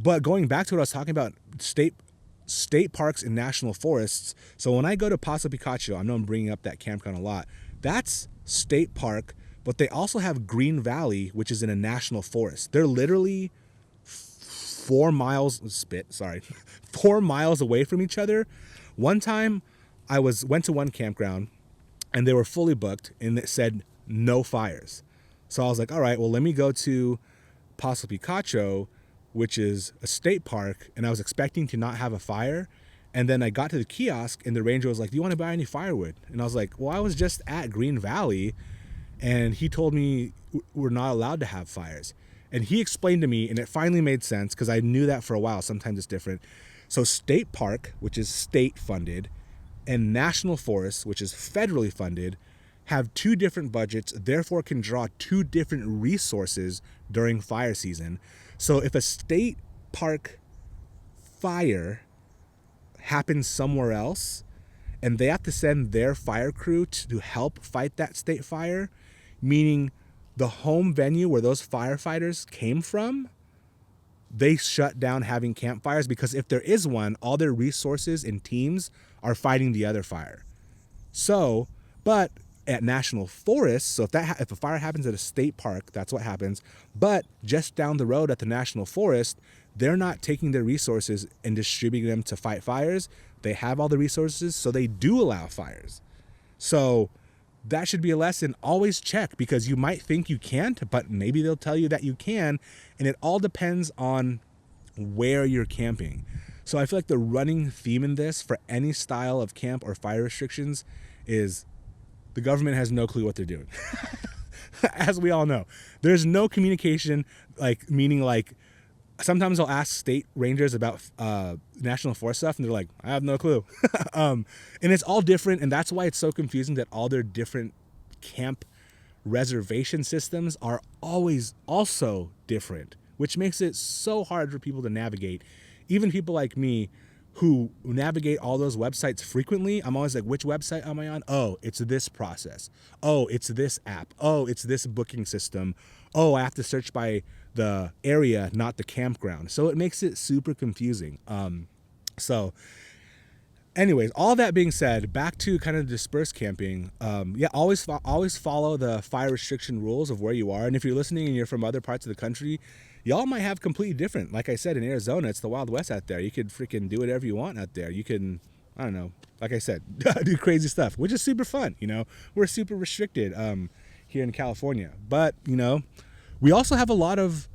But going back to what I was talking about, state parks and national forests. So when I go to Paso Picacho, I know I'm bringing up that campground a lot. That's state park, But they also have Green Valley, which is in a national forest. They're literally 4 miles away from each other. One time went to one campground and they were fully booked and it said no fires. So I was like, all right, well, let me go to Paso Picacho, which is a state park, and I was expecting to not have a fire. And then I got to the kiosk and the ranger was like, do you want to buy any firewood? And I was like, well, I was just at Green Valley and he told me we're not allowed to have fires. And he explained to me, and it finally made sense because I knew that for a while. Sometimes it's different. So state park, which is state funded, and national forest, which is federally funded, have two different budgets, therefore can draw two different resources during fire season. So if a state park fire happens somewhere else and they have to send their fire crew to help fight that state fire, meaning the home venue where those firefighters came from, they shut down having campfires because if there is one, all their resources and teams are fighting the other fire. So, but at national forests, so if a fire happens at a state park, that's what happens. But just down the road at the national forest, they're not taking their resources and distributing them to fight fires. They have all the resources, so they do allow fires. So that should be a lesson. Always check, because you might think you can't, but maybe they'll tell you that you can. And it all depends on where you're camping. So I feel like the running theme in this for any style of camp or fire restrictions is the government has no clue what they're doing. As we all know, there's no communication, meaning sometimes I'll ask state rangers about national forest stuff and they're like, I have no clue. And it's all different. And that's why it's so confusing that all their different camp reservation systems are always also different, which makes it so hard for people to navigate. Even people like me who navigate all those websites frequently, I'm always like, which website am I on? Oh, it's this process. Oh, it's this app. Oh, it's this booking system. Oh, I have to search by the area, not the campground. So it makes it super confusing. So anyways, all that being said, back to kind of dispersed camping. Always follow the fire restriction rules of where you are. And if you're listening and you're from other parts of the country, y'all might have completely different. Like I said, in Arizona, it's the Wild West out there. You could freaking do whatever you want out there. You can, I don't know, like I said, do crazy stuff, which is super fun. We're super restricted here in California. But, we also have a lot of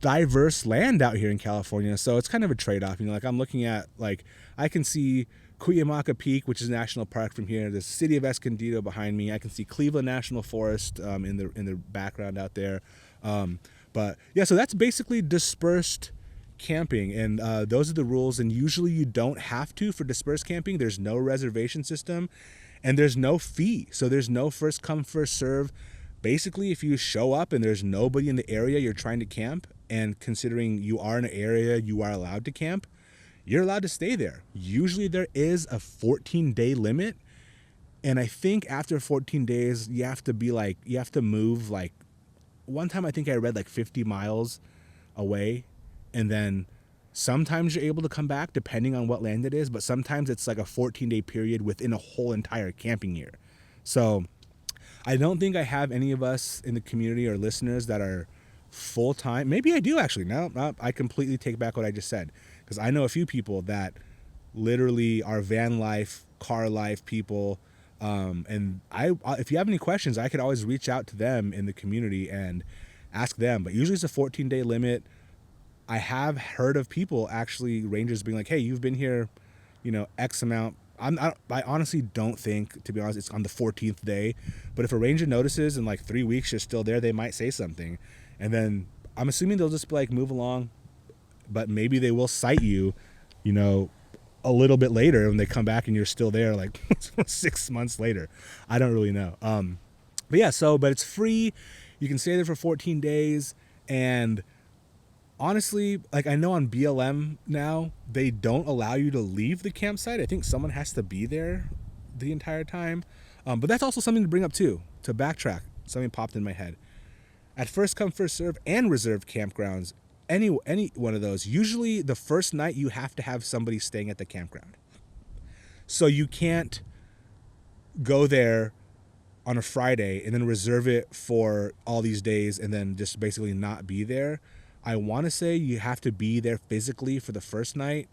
diverse land out here in California. So it's kind of a trade-off. I'm looking at, I can see Cuyamaca Peak, which is a national park from here. The city of Escondido behind me. I can see Cleveland National Forest in the background out there. But yeah, so that's basically dispersed camping, and those are the rules. And usually you don't have to for dispersed camping. There's no reservation system and there's no fee. So there's no first come, first serve. Basically, if you show up and there's nobody in the area you're trying to camp, and considering you are in an area you are allowed to camp, you're allowed to stay there. Usually there is a 14-day limit. And I think after 14 days, you have to move one time I think I read 50 miles away, and then sometimes you're able to come back depending on what land it is, but sometimes it's a 14-day period within a whole entire camping year. So I don't think I have any of us in the community or listeners that are full-time. Maybe I do actually. No, I completely take back what I just said, because I know a few people that literally are van life, car life people. And if you have any questions, I could always reach out to them in the community and ask them. But usually it's a 14-day limit. I have heard of people, actually, rangers being like, hey, you've been here, X amount. I honestly don't think, to be honest, it's on the 14th day. But if a ranger notices in 3 weeks you're still there, they might say something. And then I'm assuming they'll just be move along. But maybe they will cite you, a little bit later when they come back and you're still there 6 months later. I don't really know. But it's free. You can stay there for 14 days. And honestly, I know on BLM now, they don't allow you to leave the campsite. I think someone has to be there the entire time. But that's also something to bring up too, to backtrack. Something popped in my head. At first come, first serve and reserved campgrounds, any one of those, usually the first night you have to have somebody staying at the campground. So you can't go there on a Friday and then reserve it for all these days and then just basically not be there. I want to say you have to be there physically for the first night.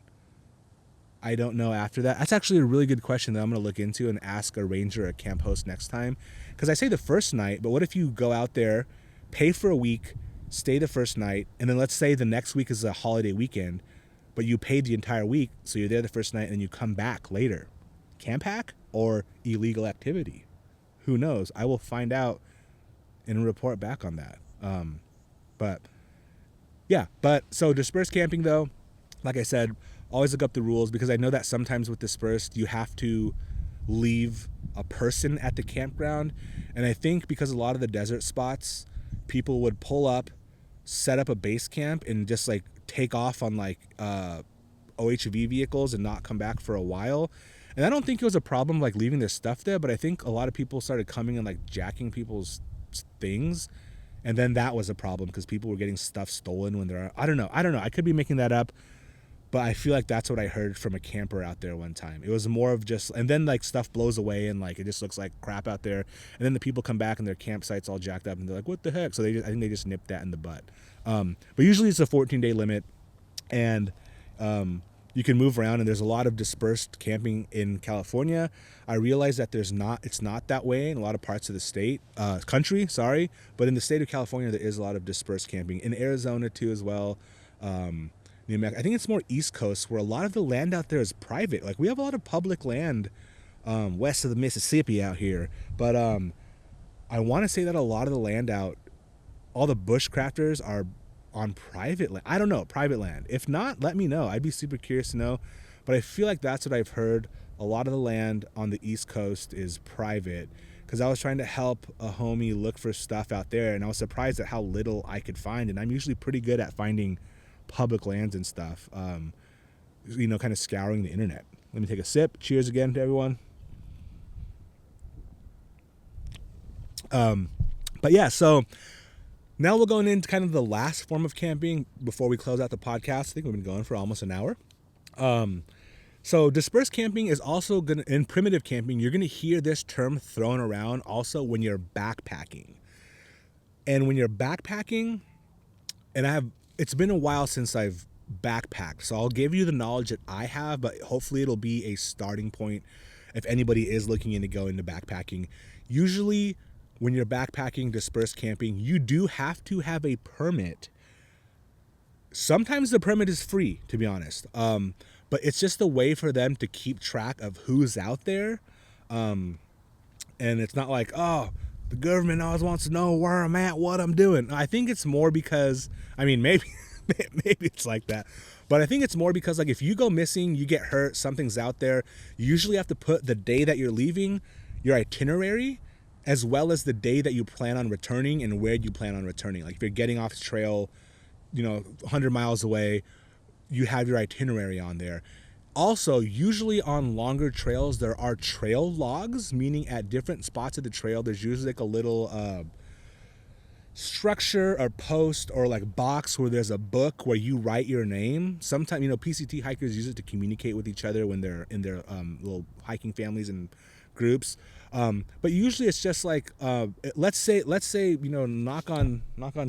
I don't know after that. That's actually a really good question that I'm going to look into and ask a ranger or a camp host next time. Because I say the first night, but what if you go out there, pay for a week, stay the first night, and then let's say the next week is a holiday weekend, but you paid the entire week, so you're there the first night and then you come back later. Camp hack or illegal activity? Who knows? I will find out and report back on that. But so dispersed camping though, like I said, always look up the rules, because I know that sometimes with dispersed you have to leave a person at the campground. And I think because a lot of the desert spots, people would pull up, set up a base camp and just like take off on like OHV vehicles and not come back for a while. And I don't think it was a problem like leaving their stuff there, but I think a lot of people started coming and like jacking people's things. And then that was a problem because people were getting stuff stolen when they're, I don't know. I could be making that up, but I feel like that's what I heard from a camper out there one time. It was more of just, and then like stuff blows away and like it just looks like crap out there. And then the people come back and their campsite's all jacked up and they're like, what the heck? So I think they just nipped that in the butt. But usually it's a 14-day limit, and you can move around, and there's a lot of dispersed camping in California. I realize that it's not that way in a lot of parts of the country, but in the state of California, there is a lot of dispersed camping. In Arizona too as well. New Mexico. I think it's more East Coast, where a lot of the land out there is private. Like we have a lot of public land west of the Mississippi out here, but I want to say that a lot of the land out, all the bushcrafters are on private land. I don't know, private land. If not, let me know. I'd be super curious to know. But I feel like that's what I've heard. A lot of the land on the East Coast is private, because I was trying to help a homie look for stuff out there, and I was surprised at how little I could find. And I'm usually pretty good at finding public lands and stuff, kind of scouring the internet. Let me take a sip. Cheers again to everyone. But yeah, so now we're going into kind of the last form of camping before we close out the podcast. I think we've been going for almost an hour. So dispersed camping is also in primitive camping, you're going to hear this term thrown around also when you're backpacking. And when you're backpacking, it's been a while since I've backpacked, so I'll give you the knowledge that I have, but hopefully it'll be a starting point if anybody is looking into going into backpacking. Usually when you're backpacking, dispersed camping, you do have to have a permit. Sometimes the permit is free, to be honest, but it's just a way for them to keep track of who's out there, and it's not like, oh, the government always wants to know where I'm at, what I'm doing. I think it's more because, maybe it's like that, but I think it's more because like if you go missing, you get hurt, something's out there, you usually have to put the day that you're leaving, your itinerary, as well as the day that you plan on returning and where you plan on returning. Like if you're getting off the trail, 100 miles away, you have your itinerary on there. Also, usually on longer trails, there are trail logs, meaning at different spots of the trail, there's usually like a little structure or post or like box where there's a book where you write your name. Sometimes, PCT hikers use it to communicate with each other when they're in their little hiking families and groups. But usually it's just like, let's say, knock on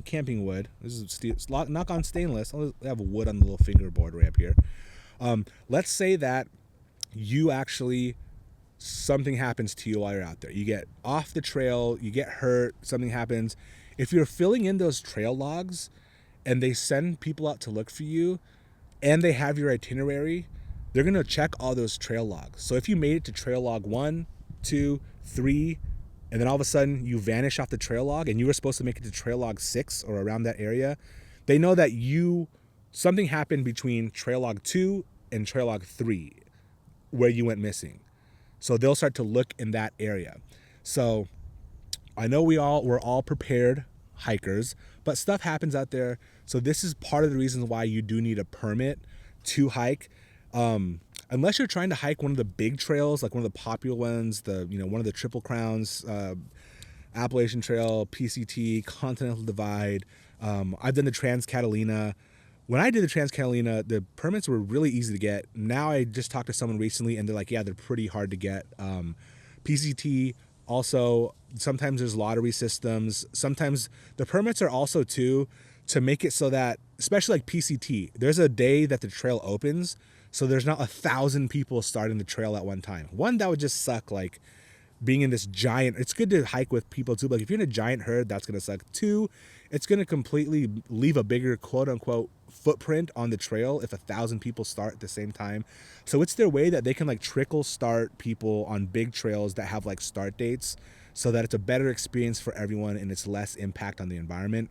camping wood. This is steel, knock on stainless. I'll have a wood on the little fingerboard right up here. Let's say that you actually, something happens to you while you're out there. You get off the trail, you get hurt, something happens. If you're filling in those trail logs and they send people out to look for you and they have your itinerary, they're going to check all those trail logs. So if you made it to trail log 1, 2, 3, and then all of a sudden you vanish off the trail log and you were supposed to make it to trail log 6 or around that area, they know that something happened between trail log 2 and trail log 3 where you went missing. So they'll start to look in that area. So I know we're all prepared hikers, but stuff happens out there. So this is part of the reasons why you do need a permit to hike. Unless you're trying to hike one of the big trails, like one of the popular ones, one of the Triple Crowns, Appalachian Trail, PCT, Continental Divide. I've done the Trans-Catalina. When I did the Trans-Catalina, the permits were really easy to get. Now I just talked to someone recently and they're like, yeah, they're pretty hard to get. PCT Also, sometimes there's lottery systems. Sometimes the permits are also too to make it so that, especially like PCT, there's a day that the trail opens, so there's not 1,000 people starting the trail at one time. One, that would just suck. Like being in this giant, it's good to hike with people too, but like if you're in a giant herd, that's gonna suck. Two, it's gonna completely leave a bigger quote unquote footprint on the trail if 1,000 people start at the same time. So it's their way that they can like trickle start people on big trails that have like start dates, so that it's a better experience for everyone and it's less impact on the environment.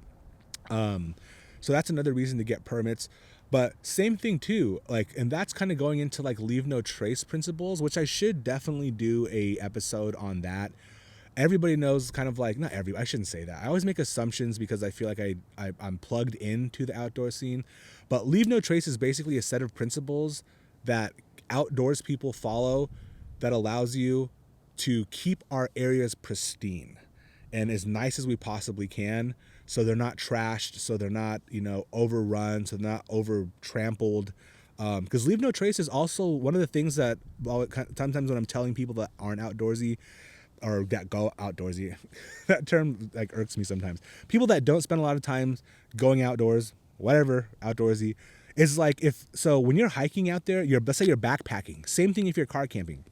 So that's another reason to get permits. But same thing too, like, and that's kind of going into like leave no trace principles, which I should definitely do a episode on that. Everybody knows kind of like, not everybody, I shouldn't say that. I always make assumptions because I feel like I'm plugged into the outdoor scene. But leave no trace is basically a set of principles that outdoors people follow that allows you to keep our areas pristine and as nice as we possibly can, so they're not trashed, so they're not, overrun, so they're not over trampled. Because leave no trace is also one of the things that, well, sometimes when I'm telling people that aren't outdoorsy or that go outdoorsy, that term like irks me sometimes. People that don't spend a lot of time going outdoors, whatever, outdoorsy, is like, when you're hiking out there, let's say you're backpacking, same thing if you're car camping.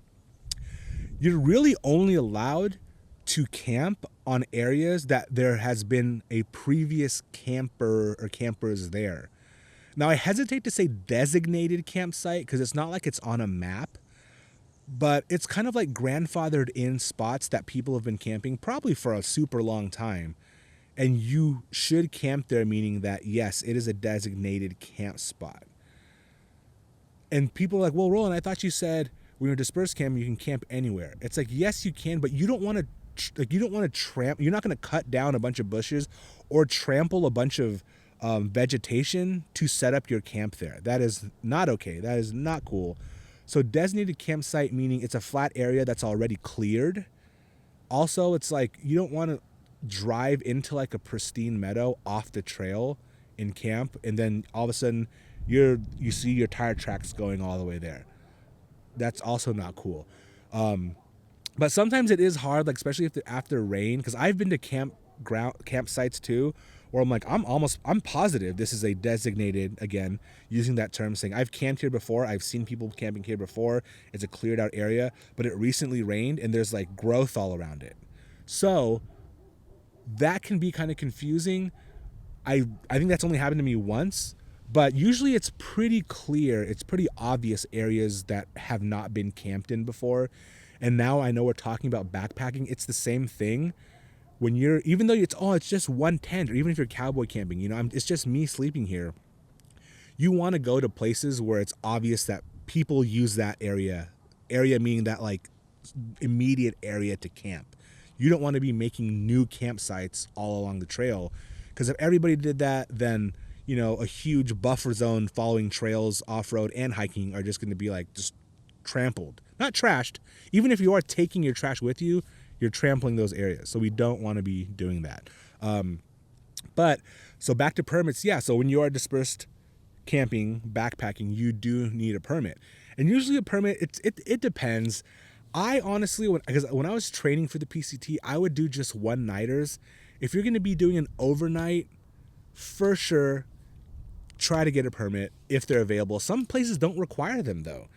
You're really only allowed to camp on areas that there has been a previous camper or campers there. Now, I hesitate to say designated campsite because it's not like it's on a map, but it's kind of like grandfathered in spots that people have been camping probably for a super long time. And you should camp there, meaning that, yes, it is a designated camp spot. And people are like, well, Roland, I thought you said when you're dispersed camping, you can camp anywhere. It's like, yes, you can, but you don't want to you're not going to cut down a bunch of bushes or trample a bunch of vegetation to set up your camp there. That is not okay. That is not cool. So designated campsite, meaning it's a flat area that's already cleared. Also, it's like you don't want to drive into like a pristine meadow off the trail in camp, and then all of a sudden you see your tire tracks going all the way there. That's also not cool. But sometimes it is hard, like especially after rain, because I've been to campsites too, where I'm like, I'm positive this is a designated, again, using that term, saying I've camped here before, I've seen people camping here before, it's a cleared out area, but it recently rained and there's like growth all around it. So that can be kind of confusing. I think that's only happened to me once, but usually it's pretty clear, it's pretty obvious areas that have not been camped in before. And now I know we're talking about backpacking. It's the same thing. When even though it's just one tent, or even if you're cowboy camping, it's just me sleeping here. You want to go to places where it's obvious that people use that area meaning that like immediate area to camp. You don't want to be making new campsites all along the trail, because if everybody did that, then a huge buffer zone following trails, off-road and hiking are just going to be like just trampled, not trashed. Even if you are taking your trash with you, you're trampling those areas. So we don't want to be doing that. But so back to permits. Yeah. So when you are dispersed camping, backpacking, you do need a permit. And usually a permit, it depends. I honestly, when I was training for the PCT, I would do just one-nighters. If you're going to be doing an overnight, for sure, try to get a permit if they're available. Some places don't require them though.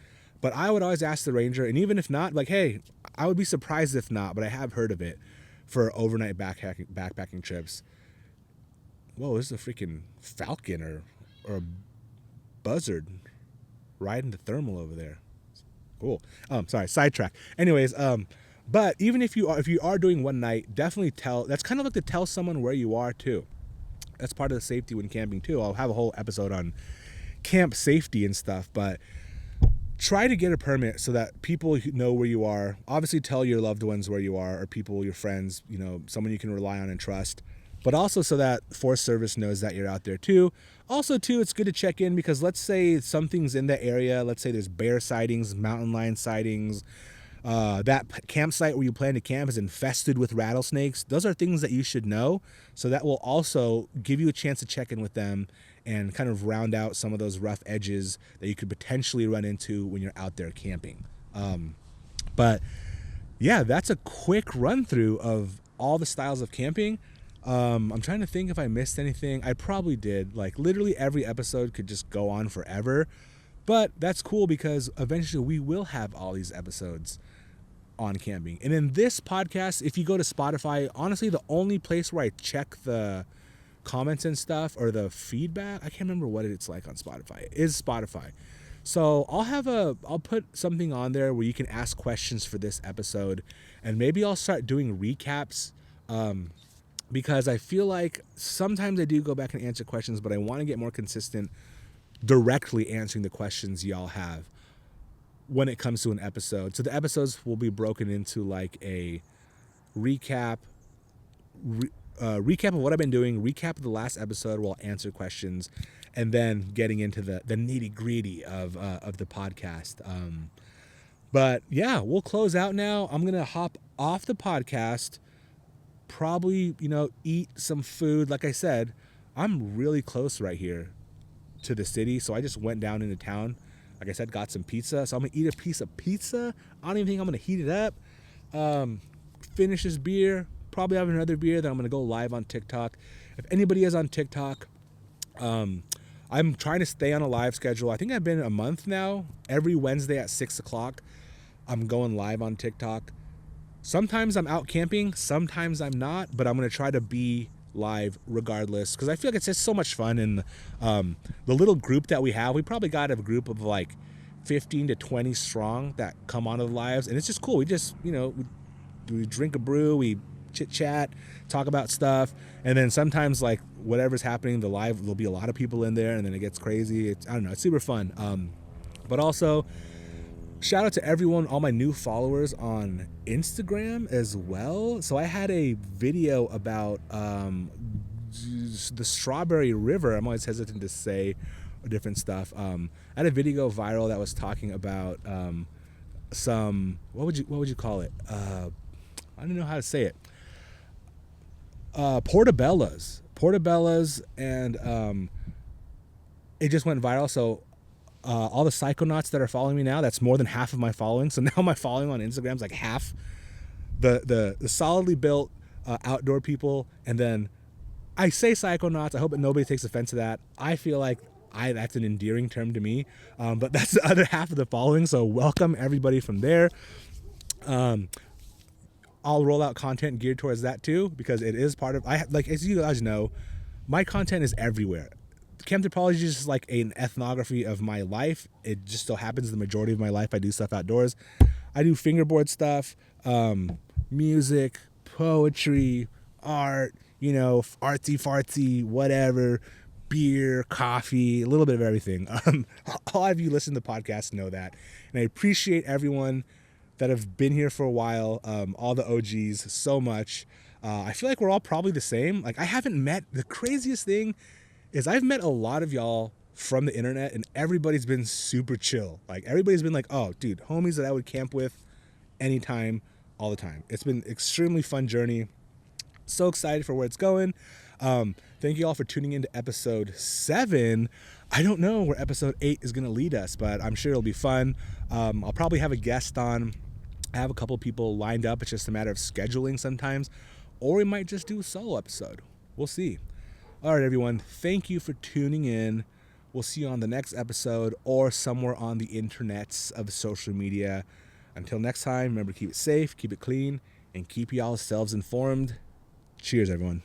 But I would always ask the ranger, and even if not, like, hey, I would be surprised if not, but I have heard of it for overnight backpacking trips. Whoa, this is a freaking falcon or a buzzard riding the thermal over there. Cool. Sorry, sidetrack. Anyways, but even if you are doing one night, definitely that's kind of like to tell someone where you are too. That's part of the safety when camping too. I'll have a whole episode on camp safety and stuff, but try to get a permit so that people know where you are. Obviously tell your loved ones where you are, or people, your friends, someone you can rely on and trust, but also so that Forest Service knows that you're out there too. Also too, it's good to check in, because let's say something's in the area. Let's say there's bear sightings, mountain lion sightings, that campsite where you plan to camp is infested with rattlesnakes. Those are things that you should know. So that will also give you a chance to check in with them and kind of round out some of those rough edges that you could potentially run into when you're out there camping. But yeah, that's a quick run through of all the styles of camping. I'm trying to think if I missed anything. I probably did. Like literally every episode could just go on forever, but that's cool because eventually we will have all these episodes on camping. And in this podcast, if you go to Spotify, honestly, the only place where I check the comments and stuff or the feedback, I can't remember what it's like on Spotify, is Spotify. So I'll put something on there where you can ask questions for this episode, and maybe I'll start doing recaps, because I feel like sometimes I do go back and answer questions, but I want to get more consistent directly answering the questions y'all have when it comes to an episode. So the episodes will be broken into like a recap of what I've been doing, recap of the last episode where I'll answer questions, and then getting into the nitty gritty of the podcast. But yeah, we'll close out now. I'm gonna hop off the podcast, probably eat some food. Like I said, I'm really close right here to the city, so I just went down into town. Like I said, got some pizza, so I'm gonna eat a piece of pizza. I don't even think I'm gonna heat it up. Finish this beer. Probably have another beer. Then I'm gonna go live on TikTok. If anybody is on TikTok, I'm trying to stay on a live schedule. I think I've been a month now. Every Wednesday at 6:00, I'm going live on TikTok. Sometimes I'm out camping, sometimes I'm not, but I'm gonna try to be live regardless because I feel like it's just so much fun. And the little group that we have, we probably got a group of like 15 to 20 strong that come onto the lives, and it's just cool. We just we drink a brew, we chit chat, talk about stuff, and then sometimes like whatever's happening, the live, there'll be a lot of people in there, and then it gets crazy. I don't know, it's super fun. But also shout out to everyone, all my new followers on Instagram as well. So I had a video about the Strawberry River. I'm always hesitant to say different stuff. I had a video viral that was talking about some, what would you call it? I don't know how to say it. Portobellas, and it just went viral. So all the psychonauts that are following me now, that's more than half of my following. So now my following on Instagram is like half the solidly built outdoor people. And then I say psychonauts, I hope that nobody takes offense to that. I feel like that's an endearing term to me, but that's the other half of the following. So welcome everybody from there. I'll roll out content geared towards that too, because it is part of, as you guys know, my content is everywhere. Camptropology is just like an ethnography of my life. It just so happens the majority of my life I do stuff outdoors. I do fingerboard stuff, music, poetry, art, artsy fartsy, whatever, beer, coffee, a little bit of everything. All of you listen to the podcast know that, and I appreciate everyone that have been here for a while, all the OGs, so much. I feel like we're all probably the same. Like, I haven't met, the craziest thing is I've met a lot of y'all from the internet, and everybody's been super chill. Like, everybody's been like, oh, dude, homies that I would camp with anytime, all the time. It's been an extremely fun journey. So excited for where it's going. Thank you all for tuning into episode 7. I don't know where episode 8 is going to lead us, but I'm sure it'll be fun. I'll probably have a guest on. I have a couple people lined up. It's just a matter of scheduling sometimes, or we might just do a solo episode. We'll see. All right, everyone. Thank you for tuning in. We'll see you on the next episode or somewhere on the internets of social media. Until next time, remember to keep it safe, keep it clean, and keep y'all selves informed. Cheers, everyone.